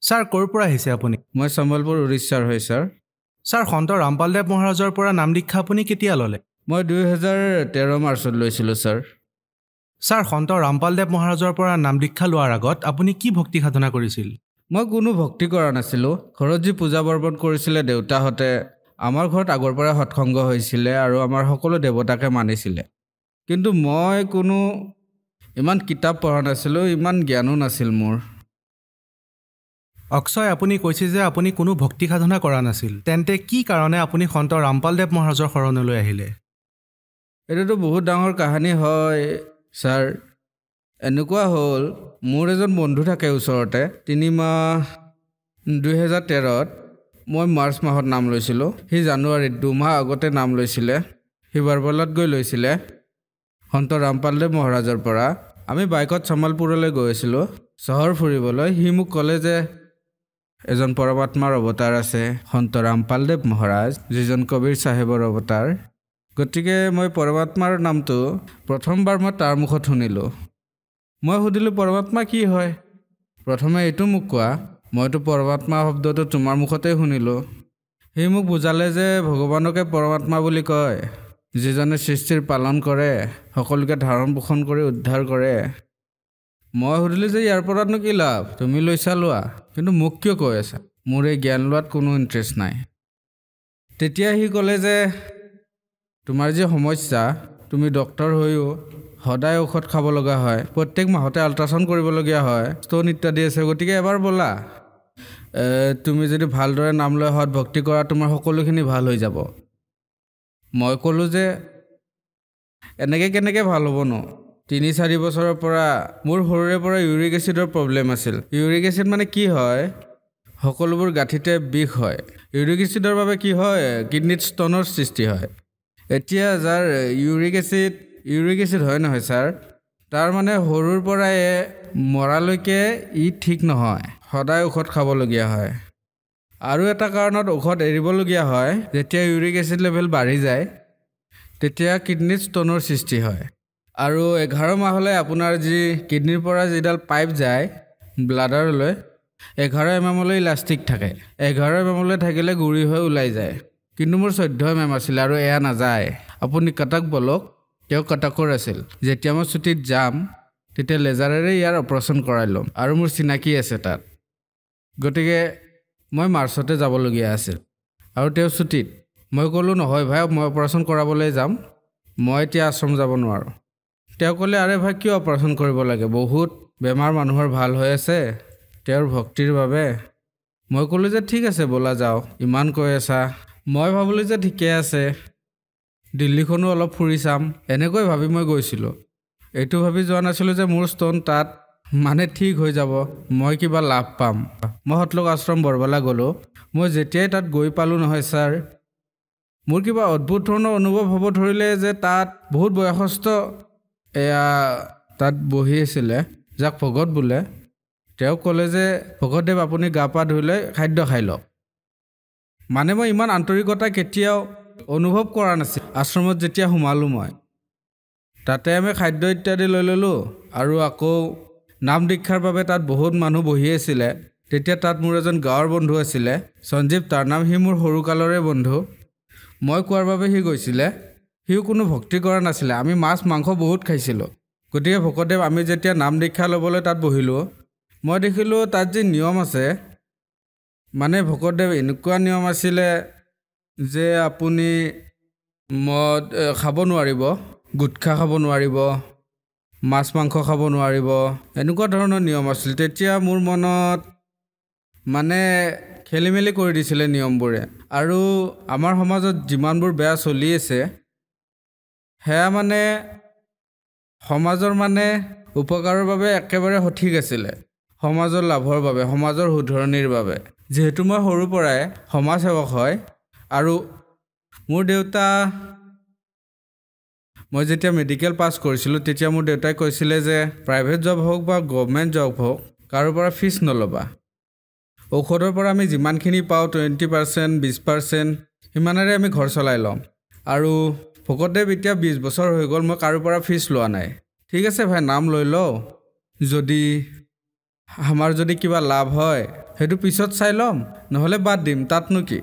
ছাৰ ক'ৰ পৰা আহিছে আপুনি? মই সম্বলপুৰ উৰিষ্যাৰ হয় ছাৰ। ছাৰ সন্ত ৰামপালদেৱ মহাৰাজৰ পৰা নাম দীক্ষা আপুনি কেতিয়া ল'লে? মই 2013 মাৰ্চত লৈছিলোঁ ছাৰ। ছাৰ সন্ত ৰামপালদেৱ মহাৰাজৰ পৰা নাম দীক্ষা লোৱাৰ আগত আপুনি কি ভক্তি সাধনা কৰিছিল? মই কোনো ভক্তি কৰা নাছিলোঁ। ঘৰত যি পূজা পাৰ্বণ কৰিছিলে দেউতাহঁতে, আমাৰ ঘৰত আগৰ পৰা সৎসংগ হৈছিলে আৰু আমাৰ সকলো দেৱতাকে মানিছিলে। কিন্তু মই কোনো ইমান কিতাপ পঢ়া নাছিলোঁ, ইমান জ্ঞানো নাছিল মোৰ। অক্ষয়, আপুনি কৈছে যে আপুনি কোনো ভক্তি সাধনা কৰা নাছিল, তেন্তে কি কাৰণে আপুনি সন্ত ৰামপালদেৱ মহাৰাজৰ শৰণলৈ আহিলে? এইটোতো বহুত ডাঙৰ কাহিনী হয় ছাৰ। এনেকুৱা হ'ল, মোৰ এজন বন্ধু থাকে ওচৰতে। 3 মাহ 2013ত মই মাৰ্চ মাহত নাম লৈছিলোঁ। সি জানুৱাৰীত 2 মাহ আগতে নাম লৈছিলে। সি বাৰবলত গৈ লৈছিলে সন্ত ৰামপালদেৱ মহাৰাজৰ পৰা। আমি বাইকত সম্বলপুৰলৈ গৈছিলোঁ চহৰ ফুৰিবলৈ। সি মোক ক'লে যে এজন পৰমাত্মাৰ অৱতাৰ আছে সন্ত ৰামপালদেৱ মহাৰাজ, যিজন কবিৰ চাহেবৰ অৱতাৰ। গতিকে মই পৰমাত্মাৰ নামটো প্ৰথমবাৰ মই তাৰ মুখত শুনিলোঁ। মই সুধিলোঁ পৰমাত্মা কি হয়? প্ৰথমে এইটো মোক কোৱা। মইতো পৰমাত্মা শব্দটো তোমাৰ মুখতেই শুনিলোঁ। সি মোক বুজালে যে ভগৱানকে পৰমাত্মা বুলি কয়, যিজনে সৃষ্টিৰ পালন কৰে, সকলোকে ধাৰণ পোষণ কৰি উদ্ধাৰ কৰে। মই সুধিলোঁ যে ইয়াৰ পৰানো কি লাভ? তুমি লৈছা লোৱা, কিন্তু মোক কিয় কৈ আছা? মোৰ এই জ্ঞান লোৱাত কোনো ইণ্টাৰেষ্ট নাই। তেতিয়া সি ক'লে যে তোমাৰ যি সমস্যা, তুমি ডক্টৰ হৈও সদায় ঔষধ খাব লগা হয়, প্ৰত্যেক মাহতে আল্ট্ৰাচাউণ্ড কৰিবলগীয়া হয়, ষ্ট'ন ইত্যাদি আছে। গতিকে এবাৰ ব'লা, তুমি যদি ভালদৰে নাম লৈ সৎ ভক্তি কৰা, তোমাৰ সকলোখিনি ভাল হৈ যাব। মই ক'লোঁ যে এনেকৈ কেনেকৈ ভাল হ'ব ন? 3-4 বছৰৰ পৰা মোৰ সৰুৰে পৰা ইউৰিক এচিডৰ প্ৰব্লেম আছিল। ইউৰিক এচিড মানে কি হয়? সকলোবোৰ গাঁঠিতে বিষ হয়। ইউৰিক এচিডৰ বাবে কি হয়, কিডনিত ষ্টনৰ সৃষ্টি হয়। এতিয়া যাৰ ইউৰিক এচিড হয় নহয় ছাৰ, তাৰ মানে সৰুৰ পৰাই মৰালৈকে ই ঠিক নহয়, সদায় ঔষধ খাবলগীয়া হয়। আৰু এটা কাৰণত ঔষধ এৰিবলগীয়া হয়, যেতিয়া ইউৰিক এচিড লেভেল বাঢ়ি যায় তেতিয়া কিডনিত ষ্টনৰ সৃষ্টি হয়। আৰু 11 মাহলৈ আপোনাৰ যি কিডনিৰ পৰা যিডাল পাইপ যায় ব্লাডাৰলৈ, 11 mmলৈ ইলাষ্টিক থাকে। 11 mmলৈ থাকিলে গুৰি হৈ ওলাই যায়, কিন্তু মোৰ 14 mm আছিল আৰু এয়া নাযায়। আপুনি কাটাক বলক, তেওঁ কাটাকৰ আছিল। যেতিয়া মই ছুটীত যাম তেতিয়া লেজাৰেৰে ইয়াৰ অপাৰেশ্যন কৰাই ল'ম, আৰু মোৰ চিনাকি আছে তাত। গতিকে মই মাৰ্চতে যাবলগীয়া আছিল আৰু তেওঁ ছুটীত। মই ক'লোঁ নহয় ভাই, মই অপাৰেশ্যন কৰাবলৈ যাম, মই এতিয়া আশ্ৰম যাব নোৱাৰোঁ। তেওঁ ক'লে আৰে ভাই কিয় অপাৰেশ্যন কৰিব লাগে, বহুত বেমাৰ মানুহৰ ভাল হৈ আছে তেওঁৰ ভক্তিৰ বাবে। মই ক'লোঁ যে ঠিক আছে ব'লা যাওঁ, ইমান কৈ আছা। মই ভাবিলোঁ যে ঠিকে আছে, দিল্লীখনো অলপ ফুৰি চাম, এনেকৈ ভাবি মই গৈছিলোঁ। এইটো ভাবি যোৱা নাছিলোঁ যে মোৰ ষ্ট'ন তাত মানে ঠিক হৈ যাব, মই কিবা লাভ পাম। মই সতলোক আশ্ৰম বৰবালা গ'লোঁ। মই যেতিয়াই তাত গৈ পালোঁ নহয় ছাৰ, মোৰ কিবা অদ্ভুত ধৰণৰ অনুভৱ হ'ব ধৰিলে যে তাত বহুত বয়সস্থ তাত বহি আছিলে, যাক ভগত বোলে। তেওঁ ক'লে যে ভগতদেৱ আপুনি গা পা ধুই লৈ খাদ্য খাই লওক। মানে মই ইমান আন্তৰিকতা কেতিয়াও অনুভৱ কৰা নাছিল। আশ্ৰমত যেতিয়া সোমালোঁ মই, তাতে আমি খাদ্য ইত্যাদি লৈ ল'লোঁ আৰু আকৌ নাম দীক্ষাৰ বাবে তাত বহুত মানুহ বহি আছিলে। তেতিয়া তাত মোৰ এজন গাঁৱৰ বন্ধু আছিলে সঞ্জীৱ, তাৰ নাম। সি মোৰ সৰুকালৰে বন্ধু। মই কোৱাৰ বাবে সি গৈছিলে। সিও কোনো ভক্তি কৰা নাছিলে। আমি মাছ মাংস বহুত খাইছিলোঁ। গতিকে ভকতদেৱ আমি যেতিয়া নাম দীক্ষা ল'বলৈ তাত বহিলোঁ, মই দেখিলোঁ তাত যি নিয়ম আছে, মানে ভকতদেৱ এনেকুৱা নিয়ম আছিলে যে আপুনি মদ খাব নোৱাৰিব, গুটখা খাব নোৱাৰিব, মাছ মাংস খাব নোৱাৰিব, এনেকুৱা ধৰণৰ নিয়ম আছিল। তেতিয়া মোৰ মনত মানে খেলি মেলি কৰি দিছিলে নিয়মবোৰে। আৰু আমাৰ সমাজত যিমানবোৰ বেয়া চলি আছে সেয়া মানে সমাজৰ মানে উপকাৰৰ বাবে একেবাৰে সঠিক আছিলে, সমাজৰ লাভৰ বাবে, সমাজৰ শুধৰণিৰ বাবে। যিহেতু মই সৰুৰ পৰাই সমাজসেৱক হয়, আৰু মোৰ দেউতা, মই যেতিয়া মেডিকেল পাছ কৰিছিলোঁ তেতিয়া মোৰ দেউতাই কৈছিলে যে প্ৰাইভেট জব হওক বা গভৰ্ণমেণ্ট জব হওক, কাৰোৰ পৰা ফিজ নল'বা। ঔষধৰ পৰা আমি যিমানখিনি পাওঁ 20%, 20% সিমানেৰে আমি ঘৰ চলাই ল'ম। আৰু ভকতদেৱ এতিয়া 20 বছৰ হৈ গ'ল, মই কাৰোৰ পৰা ফিজ লোৱা নাই। ঠিক আছে ভাই, নাম লৈ লওঁ, যদি আমাৰ যদি কিবা লাভ হয় সেইটো পিছত চাই ল'ম, নহ'লে বাদ দিম, তাতনো কি।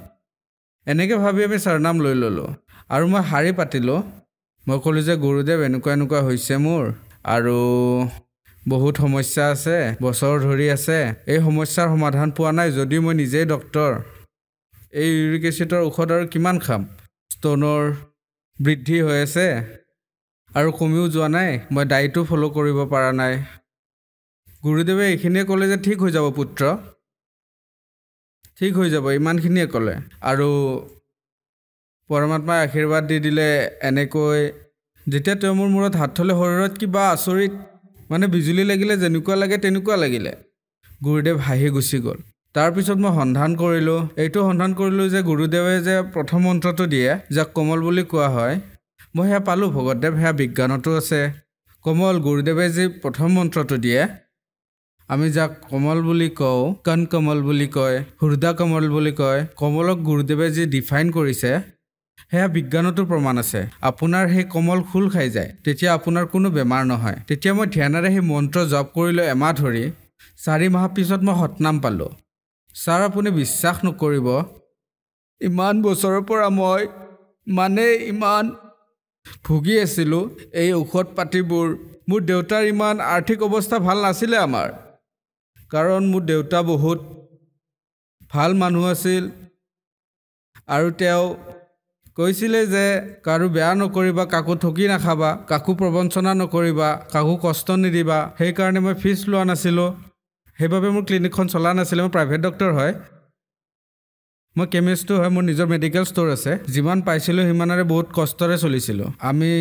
এনেকৈ ভাবি আমি চাৰনাম লৈ ল'লোঁ। আৰু মই শাৰী পাতিলোঁ। মই ক'লোঁ যে গুৰুদেৱ এনেকুৱা এনেকুৱা হৈছে মোৰ, আৰু বহুত সমস্যা আছে, বছৰ ধৰি আছে, এই সমস্যাৰ সমাধান পোৱা নাই। যদিও মই নিজেই ডক্তৰ, এই ইউৰিক এচিডৰ ঔষধ আৰু কিমান খাম, ষ্ট'নৰ বৃদ্ধি হৈ আছে আৰু কমিও যোৱা নাই, মই ডায়েটো ফ'ল' কৰিব পৰা নাই। গুৰুদেৱে এইখিনিয়ে ক'লে যে ঠিক হৈ যাব পুত্ৰ, ঠিক হৈ যাব, ইমানখিনিয়ে ক'লে। আৰু পৰমাত্মাই আশীৰ্বাদ দি দিলে এনেকৈ। যেতিয়া তেওঁ মোৰ মূৰত হাত থ'লে, শৰীৰত কিবা আচৰিত মানে বিজুলী লাগিলে, যেনেকুৱা লাগে তেনেকুৱা লাগিলে। গুৰুদেৱ হাঁহি গুচি গ'ল। তাৰপিছত মই সন্ধান কৰিলোঁ, এইটো সন্ধান কৰিলোঁ যে গুৰুদেৱে যে প্ৰথম মন্ত্ৰটো দিয়ে, যাক কমল বুলি কোৱা হয়, মই সেয়া পালোঁ ভগতদেৱ, সেয়া বিজ্ঞানতো আছে। কমল, গুৰুদেৱে যি প্ৰথম মন্ত্ৰটো দিয়ে, আমি যাক কমল বুলি কওঁ, কণ কমল বুলি কয়, হৃদা কমল বুলি কয়, কমলক গুৰুদেৱে যি ডিফাইন কৰিছে সেয়া বিজ্ঞানতো প্ৰমাণ আছে। আপোনাৰ সেই কমল খোল খাই যায়, তেতিয়া আপোনাৰ কোনো বেমাৰ নহয়। তেতিয়া মই ধ্যানেৰে সেই মন্ত্ৰ জপ কৰিলোঁ এমাহ ধৰি। 4 মাহ পিছত মই সতনাম পালোঁ। ছাৰ আপুনি বিশ্বাস নকৰিব, ইমান বছৰৰ পৰা মই মানে ইমান ভুগি আছিলোঁ এই ঔষধ পাতিবোৰ। মোৰ দেউতাৰ ইমান আৰ্থিক অৱস্থা ভাল নাছিলে আমাৰ, কাৰণ মোৰ দেউতা বহুত ভাল মানুহ আছিল, আৰু তেওঁ কৈছিলে যে কাৰো বেয়া নকৰিবা, কাকো ঠগি নাখাবা, কাকো প্ৰবঞ্চনা নকৰিবা, কাকো কষ্ট নিদিবা। সেইকাৰণে মই ফিজ লোৱা নাছিলোঁ, সেইবাবে মোৰ ক্লিনিকখন চলা নাছিলে। মই প্ৰাইভেট ডক্টৰ হয়, মই কেমিষ্টো হয়, মোৰ নিজৰ মেডিকেল ষ্ট'ৰ আছে। যিমান পাইছিলোঁ সিমানেৰে বহুত কষ্টৰে চলিছিলোঁ। আমি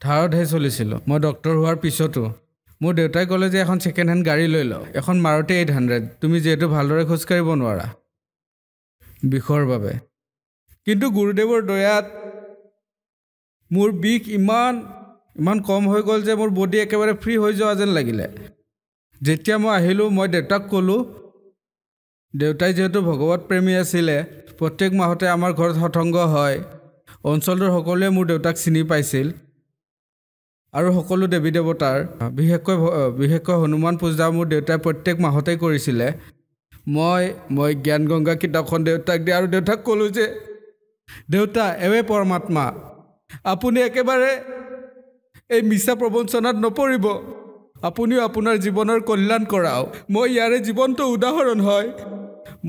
ধাৰতহে চলিছিলোঁ। মই ডক্টৰ হোৱাৰ পিছতো মোৰ দেউতাই ক'লে যে এখন ছেকেণ্ড হেণ্ড গাড়ী লৈ লওঁ, এখন মাৰুতি 800, তুমি যিহেতু ভালদৰে খোজকাঢ়িব নোৱাৰা বিষৰ বাবে। কিন্তু গুৰুদেৱৰ দয়াত মোৰ বিষ ইমান কম হৈ গ'ল যে মোৰ বডি একেবাৰে ফ্ৰী হৈ যোৱা যেন লাগিলে। যেতিয়া মই আহিলোঁ, মই দেউতাক ক'লোঁ। দেউতাই যিহেতু ভগৱত প্ৰেমী আছিলে, প্ৰত্যেক মাহতে আমাৰ ঘৰত সৎসংগ হয়। অঞ্চলটোৰ সকলোৱে মোৰ দেউতাক চিনি পাইছিল আৰু সকলো দেৱী দেৱতাৰ, বিশেষকৈ হনুমান পূজা মোৰ দেউতাই প্ৰত্যেক মাহতেই কৰিছিলে। মই জ্ঞান গংগা কিতাপখন দেউতাক দিয়ে আৰু দেউতাক ক'লোঁ যে দেউতা, এৱে পৰমাত্মা, আপুনি একেবাৰে এই মিছা প্ৰবঞ্চনাত নপৰিব, আপুনিও আপোনাৰ জীৱনৰ কল্যাণ কৰাওক। মই ইয়াৰে জীৱন্ত উদাহৰণ হয়।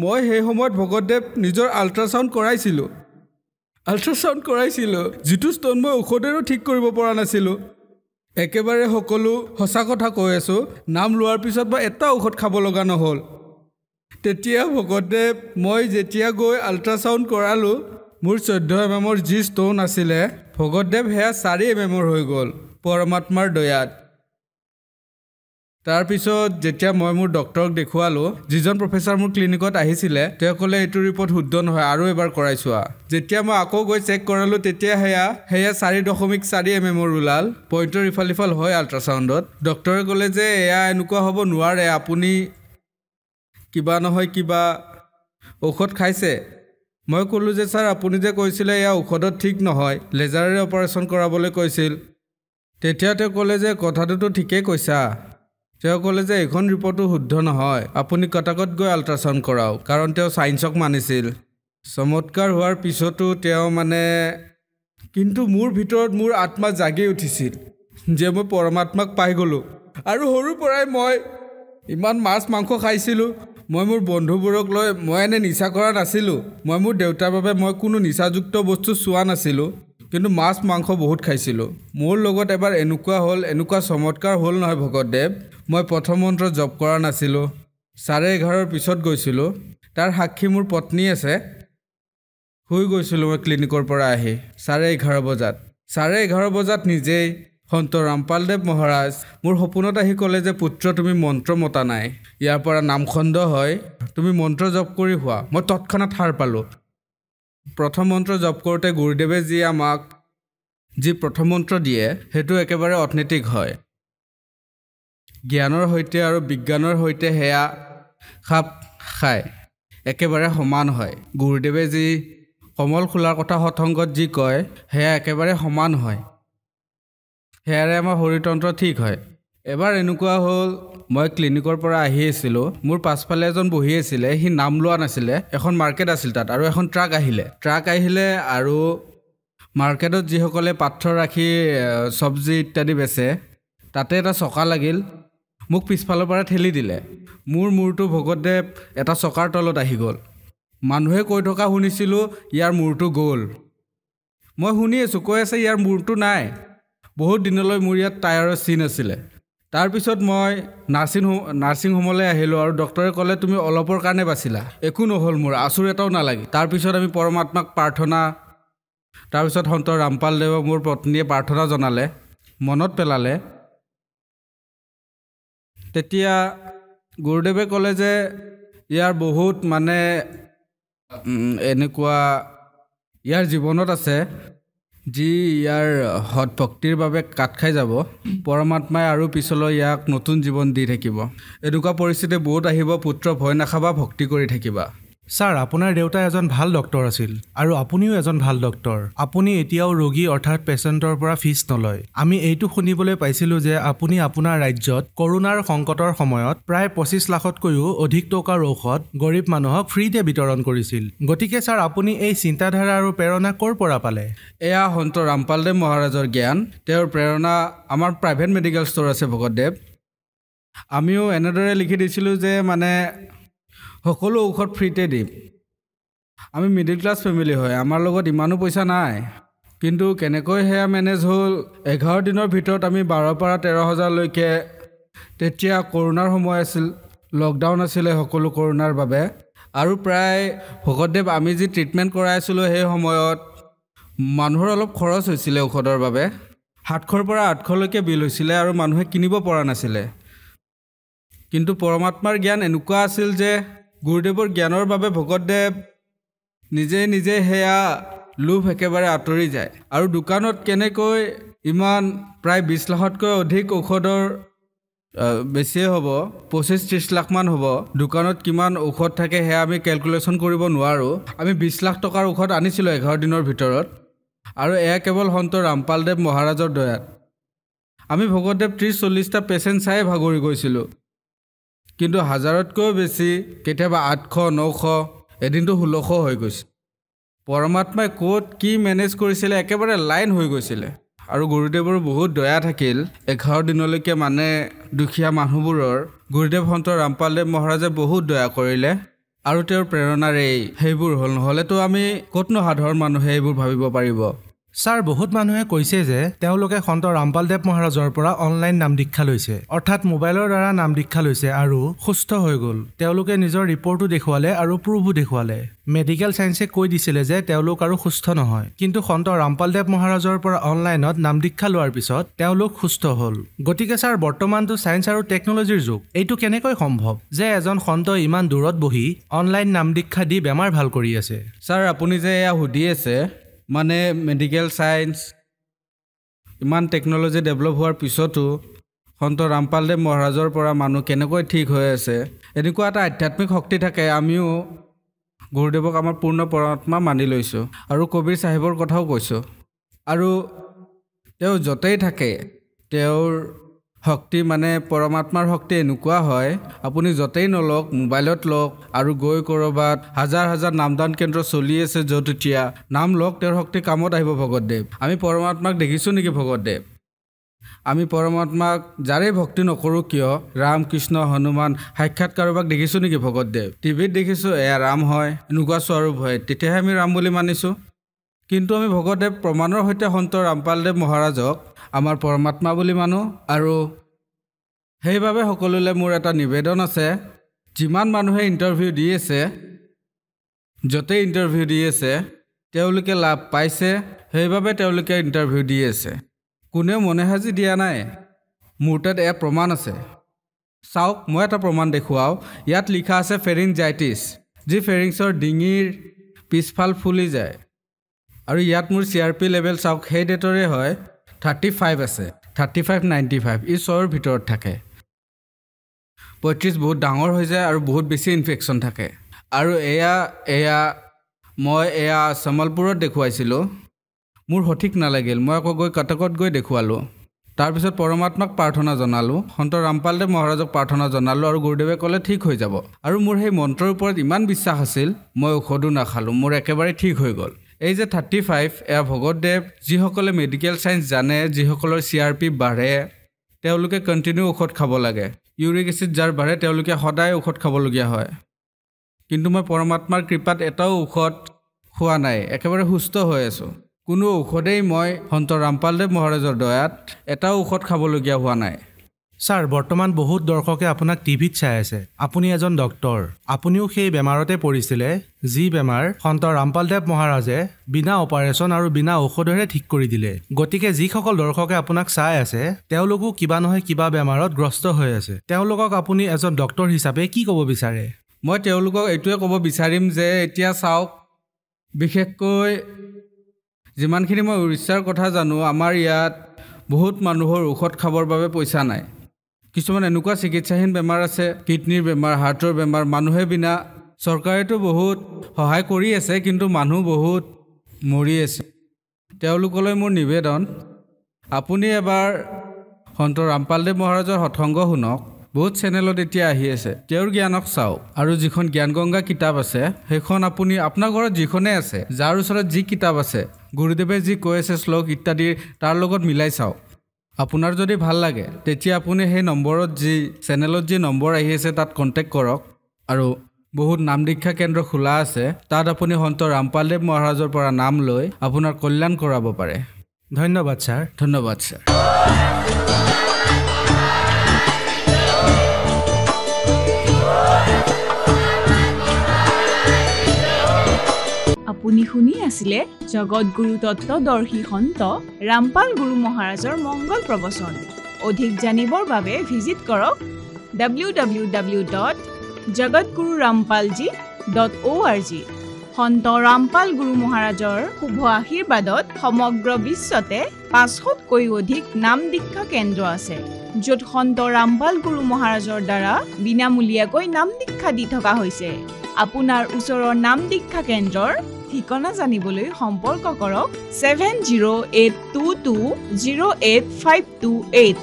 মই সেই সময়ত ভগতদেৱ নিজৰ আল্ট্ৰাচাউণ্ড কৰাইছিলোঁ, যিটো ষ্ট'ন মই ঔষধেৰেও ঠিক কৰিব পৰা নাছিলোঁ। একেবাৰে সকলো সঁচা কথা কৈ আছোঁ, নাম লোৱাৰ পিছত মই এটা ঔষধ খাব লগা নহ'ল। তেতিয়া ভগতদেৱ, মই যেতিয়া গৈ আল্ট্ৰাচাউণ্ড কৰালোঁ, মোৰ 14 mm যি ষ্ট'ন আছিলে, ভগতদেৱ সেয়া 4 mm হৈ গ'ল পৰমাত্মাৰ দয়াত। তাৰপিছত যেতিয়া মই মোৰ ডক্টৰক দেখুৱালোঁ, যিজন প্ৰফেচাৰ মোৰ ক্লিনিকত আহিছিলে, তেওঁ ক'লে এইটো ৰিপৰ্ট শুদ্ধ নহয়, আৰু এবাৰ কৰাই চোৱা। যেতিয়া মই আকৌ গৈ চেক কৰালোঁ, তেতিয়া সেয়া 4.4 mm ওলাল। পইণ্টৰ ইফাল সিফাল হয় আল্ট্ৰাচাউণ্ডত। ডক্টৰে ক'লে যে এয়া এনেকুৱা হ'ব নোৱাৰে, আপুনি কিবা নহয় কিবা ঔষধ খাইছে। মই ক'লোঁ যে ছাৰ, আপুনি যে কৈছিলে এয়া ঔষধত ঠিক নহয়, লেজাৰেৰে অপাৰেশ্যন কৰাবলৈ কৈছিল। তেতিয়া তেওঁ ক'লে যে কথাটোতো ঠিকেই কৈছা। তেওঁ ক'লে যে এইখন ৰিপৰ্টো শুদ্ধ নহয়, আপুনি কটাকত গৈ আল্ট্ৰাচাউণ্ড কৰাওক, কাৰণ তেওঁ ছায়েন্সক মানিছিল। চমৎকাৰ হোৱাৰ পিছতো তেওঁ কিন্তু মোৰ ভিতৰত মোৰ আত্মা জাগি উঠিছিল যে মই পৰমাত্মাক পাই গ'লোঁ। আৰু সৰুৰ পৰাই মই ইমান মাছ মাংস খাইছিলোঁ। মই মোৰ বন্ধুবোৰক লৈ মই এনে নিচা কৰা নাছিলোঁ। মই মোৰ দেউতাৰ বাবে মই কোনো নিচাযুক্ত বস্তু চোৱা নাছিলোঁ, কিন্তু মাছ মাংস বহুত খাইছিলোঁ। মোৰ লগত এবাৰ এনেকুৱা চমৎকাৰ হ'ল নহয় ভগতদেৱ। মই প্ৰথম মন্ত্ৰ জপ কৰা নাছিলোঁ, 11:30 পিছত গৈছিলোঁ। তাৰ সাক্ষী মোৰ পত্নী আছে। শুই গৈছিলোঁ মই ক্লিনিকৰ পৰা আহি 11:30 বজাত। 11:30 বজাত নিজেই সন্ত ৰামপালদেৱ মহাৰাজ মোৰ সপোনত আহি ক'লে যে পুত্ৰ, তুমি মন্ত্ৰ মতা নাই, ইয়াৰ পৰা নামখণ্ড হয়, তুমি মন্ত্ৰ জপ কৰি হোৱা। মই তৎক্ষণাত সাৰ পালোঁ। প্ৰথম মন্ত্ৰ জপ কৰোঁতে গুৰুদেৱে আমাক যি প্ৰথম মন্ত্ৰ দিয়ে, সেইটো একেবাৰে অথেণ্টিক হয়। জ্ঞানৰ সৈতে আৰু বিজ্ঞানৰ সৈতে সেয়া খাপ খায়, একেবাৰে সমান হয়। গুৰুদেৱে যি কমল খোলাৰ কথা সৎসংগত যি কয়, সেয়া একেবাৰে সমান হয়। সেয়াৰে আমাৰ শৰীৰতন্ত্ৰ ঠিক হয়। এবাৰ এনেকুৱা হ'ল, মই ক্লিনিকৰ পৰা আহি আছিলোঁ, মোৰ পাছফালে এজন বহি আছিলে, সি নাম লোৱা নাছিলে। এখন মাৰ্কেট আছিল তাত, আৰু এখন ট্ৰাক আহিলে আৰু মাৰ্কেটত যিসকলে পাথৰ ৰাখি চব্জি ইত্যাদি বেচে, তাতে এটা চকা লাগিল। মোক পিছফালৰ পৰা ঠেলি দিলে। মোৰ মূৰটো ভগতদেৱ এটা চকাৰ তলত আহি গ'ল। মানুহে কৈ থকা শুনিছিলোঁ, ইয়াৰ মূৰটো গ'ল। মই শুনি আছোঁ, কৈ আছে ইয়াৰ মূৰটো নাই। বহুত দিনলৈ মোৰ ইয়াত টায়াৰৰ চিন আছিলে। তাৰপিছত মই নাৰ্ছিং হোমলৈ আহিলোঁ, আৰু ডক্টৰে ক'লে তুমি অলপৰ কাৰণে বাচিলা, একো নহ'ল, মোৰ আচুৰ এটাও নালাগিল। তাৰপিছত আমি পৰমাত্মাক তাৰপিছত সন্ত ৰামপালদেৱক মোৰ পত্নীয়ে প্ৰাৰ্থনা জনালে, মনত পেলালে। তেতিয়া গুৰুদেৱে ক'লে যে ইয়াৰ বহুত এনেকুৱা ইয়াৰ জীৱনত আছে, যি ইয়াৰ সৎ ভক্তিৰ বাবে কাট খাই যাব, পৰমাত্মাই আৰু পিছলৈ ইয়াক নতুন জীৱন দি থাকিব। এনেকুৱা পৰিস্থিতি বহুত আহিব, পুত্ৰ ভয় নাখাবা, ভক্তি কৰি থাকিবা। ছাৰ, আপোনাৰ দেউতা এজন ভাল ডক্টৰ আছিল, আৰু আপুনিও এজন ভাল ডক্টৰ। আপুনি এতিয়াও ৰোগী অৰ্থাৎ পেচেণ্টৰ পৰা ফিজ নলয়। আমি এইটো শুনিবলৈ পাইছিলোঁ যে আপুনি আপোনাৰ ৰাজ্যত কৰোনাৰ সংকটৰ সময়ত প্ৰায় 25 লাখতকৈও অধিক টকাৰ ঔষধ গৰীব মানুহক ফ্ৰীতে বিতৰণ কৰিছিল। গতিকে ছাৰ, আপুনি এই চিন্তাধাৰা আৰু প্ৰেৰণা ক'ৰ পৰা পালে? এয়া সন্ত ৰামপালদেৱ মহাৰাজৰ জ্ঞান, তেওঁৰ প্ৰেৰণা। আমাৰ প্ৰাইভেট মেডিকেল ষ্ট'ৰ আছে ভগতদেৱ। আমিও এনেদৰে লিখি দিছিলোঁ যে সকলো ঔষধ ফ্ৰীতে দিম। আমি মিডিল ক্লাছ ফেমিলি হয়, আমাৰ লগত ইমানো পইচা নাই। কিন্তু কেনেকৈ সেয়া মেনেজ হ'ল, 11 দিনৰ ভিতৰত আমি 12 পৰা 13,000লৈকে। তেতিয়া কৰোনাৰ সময় আছিল, লকডাউন আছিলে সকলো কৰোনাৰ বাবে। আৰু প্ৰায় ভগতদেৱ আমি যি ট্ৰিটমেণ্ট কৰাই আছিলোঁ, সেই সময়ত মানুহৰ অলপ খৰচ হৈছিলে ঔষধৰ বাবে। 700ৰ পৰা 800লৈকে বিল হৈছিলে আৰু মানুহে কিনিব পৰা নাছিলে কিন্তু পৰমাত্মাৰ জ্ঞান এনেকুৱা আছিল যে গুৰুদেৱৰ জ্ঞানৰ বাবে ভগতদেৱ নিজে সেয়া লোভ একেবাৰে আঁতৰি যায় আৰু দোকানত কেনেকৈ ইমান প্ৰায় 20 লাখতকৈ অধিক ঔষধৰ বেছিয়ে হ'ব 25-30 লাখ মান হ'ব দোকানত কিমান ঔষধ থাকে সেয়া আমি ক্যালকুলেশন কৰিব নোৱাৰো আমি 20 লাখ টকাৰ ঔষধ আনিছিলোঁ 11 দিনৰ ভিতৰত আৰু এয়া কেৱল সন্ত ৰামপালদেৱ মহাৰাজৰ দয়াত আমি ভগতদেৱ 30-40টা পেচেণ্ট চাই ভাগৰি গৈছিলোঁ কিন্তু হাজাৰতকৈ বেছি কেতিয়াবা 800-900 এদিনটো 1600 হৈ গৈছে পৰমাত্মাই ক'ত কি মেনেজ কৰিছিলে একেবাৰে লাইন হৈ গৈছিলে আৰু গুৰুদেৱৰ বহুত দয়া থাকিল 11 দিনলৈকে মানে দুখীয়া মানুহবোৰৰ গুৰুদেৱ সন্ত ৰামপালদেৱ মহাৰাজে বহুত দয়া কৰিলে আৰু তেওঁৰ প্ৰেৰণাৰে সেইবোৰ হ'ল নহলেতো আমি ক'তনো সাধাৰণ মানুহে এইবোৰ ভাবিব পাৰিব ছাৰ বহুত মানুহে কৈছে যে তেওঁলোকে সন্ত ৰামপালদেৱ মহাৰাজৰ পৰা অনলাইন নাম দীক্ষা লৈছে অৰ্থাৎ মোবাইলৰ দ্বাৰা নাম দীক্ষা লৈছে আৰু সুস্থ হৈ গ'ল তেওঁলোকে নিজৰ ৰিপৰ্টটো দেখুৱালে আৰু প্ৰুফো দেখুৱালে মেডিকেল সায়েন্সে কৈ দিছিলে যে তেওঁলোক আৰু সুস্থ নহয় কিন্তু সন্ত ৰামপালদেৱ মহাৰাজৰ পৰা অনলাইনত নাম দীক্ষা লোৱাৰ পিছত তেওঁলোক সুস্থ হ'ল গতিকে ছাৰ বৰ্তমানটো সায়েন্স আৰু টেকনলজিৰ যুগ এইটো কেনেকৈ সম্ভৱ যে এজন সন্ত ইমান দূৰত বহি অনলাইন নাম দীক্ষা দি বেমাৰ ভাল কৰি আছে ছাৰ আপুনি যে এয়া সুধি আছে মানে মেডিকেল সায়েন্স ইমান টেকনলজি ডেভেলপ হোৱাৰ পিছতো সন্ত ৰামপালদেৱ মহাৰাজৰ পৰা মানুহ কেনেকৈ ঠিক হৈ আছে এনেকুৱা এটা আধ্যাত্মিক শক্তি থাকে আমিও গুৰুদেৱক আমাৰ পূৰ্ণ পৰমাত্মা মানি লৈছোঁ আৰু কবিৰ চাহেবৰ কথাও কৈছোঁ আৰু তেওঁ য'তেই থাকে তেওঁৰ শক্তি মানে পৰমাত্মাৰ শক্তি এনেকুৱা হয় আপুনি য'তেই নলওক মোবাইলত লওক আৰু গৈ কৰবাত হাজাৰ নামদান কেন্দ্ৰ চলি আছে য'ত এতিয়া নাম লওক তেওঁৰ শক্তি কামত আহিব ভগতদেৱ আমি পৰমাত্মাক দেখিছোঁ নেকি ভগতদেৱ আমি পৰমাত্মাক যাৰে ভক্তি নকৰোঁ কিয় ৰাম কৃষ্ণ হনুমান সাক্ষাৎ কাৰোবাক দেখিছোঁ নেকি ভগতদেৱ টিভিত দেখিছোঁ এয়া ৰাম হয় এনেকুৱা স্বৰূপ হয় তেতিয়াহে আমি ৰাম বুলি মানিছোঁ কিন্তু আমি ভগতদেৱ প্ৰমাণৰ সৈতে সন্ত ৰামপালদেৱ মহাৰাজক আমাৰ পৰমাত্মা বুলি মানো আৰু সেইবাবে সকলোলৈ মোৰ এটা নিবেদন আছে যিমান মানুহে ইণ্টাৰভিউ দি আছে য'তেই ইণ্টাৰভিউ দি আছে তেওঁলোকে লাভ পাইছে সেইবাবে তেওঁলোকে ইণ্টাৰভিউ দি আছে কোনেও মনে সাজি দিয়া নাই মোৰ তাত এয়া প্ৰমাণ আছে চাওক মই এটা প্ৰমাণ দেখুৱাওঁ ইয়াত লিখা আছে ফেৰিঞ্জাইটিছ যি ফেৰিংছৰ ডিঙিৰ পিছফাল ফুলি যায় আৰু ইয়াত মোৰ CRP লেভেল চাওক সেই ডেটৰে হয় 35 আছে 35-95 ই 100ৰ ভিতৰত থাকে 35 বহুত ডাঙৰ হৈ যায় আৰু বহুত বেছি ইনফেকশ্যন থাকে আৰু মই এয়া সমলপুৰত দেখুৱাইছিলোঁ মোৰ সঠিক নালাগিল মই আকৌ গৈ কটকত গৈ দেখুৱালোঁ তাৰপিছত পৰমাত্মাক প্ৰাৰ্থনা জনালোঁ সন্ত ৰামপালদেৱ মহাৰাজক প্ৰাৰ্থনা জনালোঁ আৰু গুৰুদেৱে ক'লে ঠিক হৈ যাব আৰু মোৰ সেই মন্ত্ৰৰ ওপৰত ইমান বিশ্বাস আছিল মই ঔষধো নাখালোঁ মোৰ একেবাৰে ঠিক হৈ গ'ল এই যে 35 এয়া ভগতদেৱ যিসকলে মেডিকেল সায়েন্স জানে যিসকলৰ CRP বাঢ়ে তেওঁলোকে কণ্টিনিউ ঔষধ খাব লাগে ইউৰিক এচিড যাৰ বাঢ়ে তেওঁলোকে সদায় ঔষধ খাবলগীয়া হয় কিন্তু মই পৰমাত্মাৰ কৃপাত এটাও ঔষধ খোৱা নাই একেবাৰে সুস্থ হৈ আছোঁ কোনো ঔষধেই মই সন্ত ৰামপালদেৱ মহাৰাজৰ দয়াত এটাও ঔষধ খাবলগীয়া হোৱা নাই ছাৰ বৰ্তমান বহুত দৰ্শকে আপোনাক টিভিত চাই আছে আপুনি এজন ডক্টৰ আপুনিও সেই বেমাৰতে পৰিছিলে যি বেমাৰ সন্ত ৰামপালদেৱ মহাৰাজে বিনা অপাৰেশ্যন আৰু বিনা ঔষধৰে ঠিক কৰি দিলে গতিকে যিসকল দৰ্শকে আপোনাক চাই আছে তেওঁলোকো কিবা নহয় কিবা বেমাৰত গ্ৰস্ত হৈ আছে তেওঁলোকক আপুনি এজন ডক্টৰ হিচাপে কি ক'ব বিচাৰে মই তেওঁলোকক এইটোৱে ক'ব বিচাৰিম যে এতিয়া চাওক বিশেষকৈ যিমানখিনি মই উৰিষ্যাৰ কথা জানো আমাৰ ইয়াত বহুত মানুহৰ ঔষধ খাবৰ বাবে পইচা নাই কিছুমান এনেকুৱা চিকিৎসাহীন বেমাৰ আছে কিডনিৰ বেমাৰ হাৰ্টৰ বেমাৰ মানুহে বিনা চৰকাৰেতো বহুত সহায় কৰি আছে কিন্তু মানুহ বহুত মৰি আছে তেওঁলোকলৈ মোৰ নিবেদন আপুনি এবাৰ সন্ত ৰামপালদেৱ মহাৰাজৰ সৎসংগ শুনক বহুত চেনেলত এতিয়া আহি আছে তেওঁৰ জ্ঞানক চাওক আৰু যিখন জ্ঞানগংগা কিতাপ আছে সেইখন আপুনি আপোনাৰ ঘৰত যিখনে আছে যাৰ ওচৰত যি কিতাপ আছে গুৰুদেৱে যি কৈ আছে শ্লোক ইত্যাদি তাৰ লগত মিলাই চাওক আপোনাৰ যদি ভাল লাগে তেতিয়া আপুনি সেই নম্বৰত যি চেনেলত যি নম্বৰ আহি আছে তাত কণ্টেক্ট কৰক আৰু বহুত নাম দীক্ষা কেন্দ্ৰ খোলা আছে তাত আপুনি সন্ত ৰামপালদেৱ মহাৰাজৰ পৰা নাম লৈ আপোনাৰ কল্যাণ কৰাব পাৰে ধন্যবাদ ছাৰ ধন্যবাদ ছাৰ আপুনি শুনি আছিলে জগতগুৰু তত্ত্বদৰ্শী সন্ত ৰামপাল গুৰু মহাৰাজৰ মংগল প্ৰবচন। অধিক জানিবৰ বাবে ভিজিট কৰক www.jagatgururampalji.org। সন্ত ৰামপাল গুৰু মহাৰাজৰ শুভ আশীৰ্বাদত সমগ্ৰ বিশ্বতে 500তকৈ অধিক নাম দীক্ষা কেন্দ্ৰ আছে, য'ত সন্ত ৰামপাল গুৰু মহাৰাজৰ দ্বাৰা বিনামূলীয়াকৈ নাম দীক্ষা দি থকা হৈছে। আপোনাৰ ওচৰৰ নাম দীক্ষা কেন্দ্ৰৰ ঠিকনা জানিবলৈ সম্পৰ্ক কৰক 7082208528।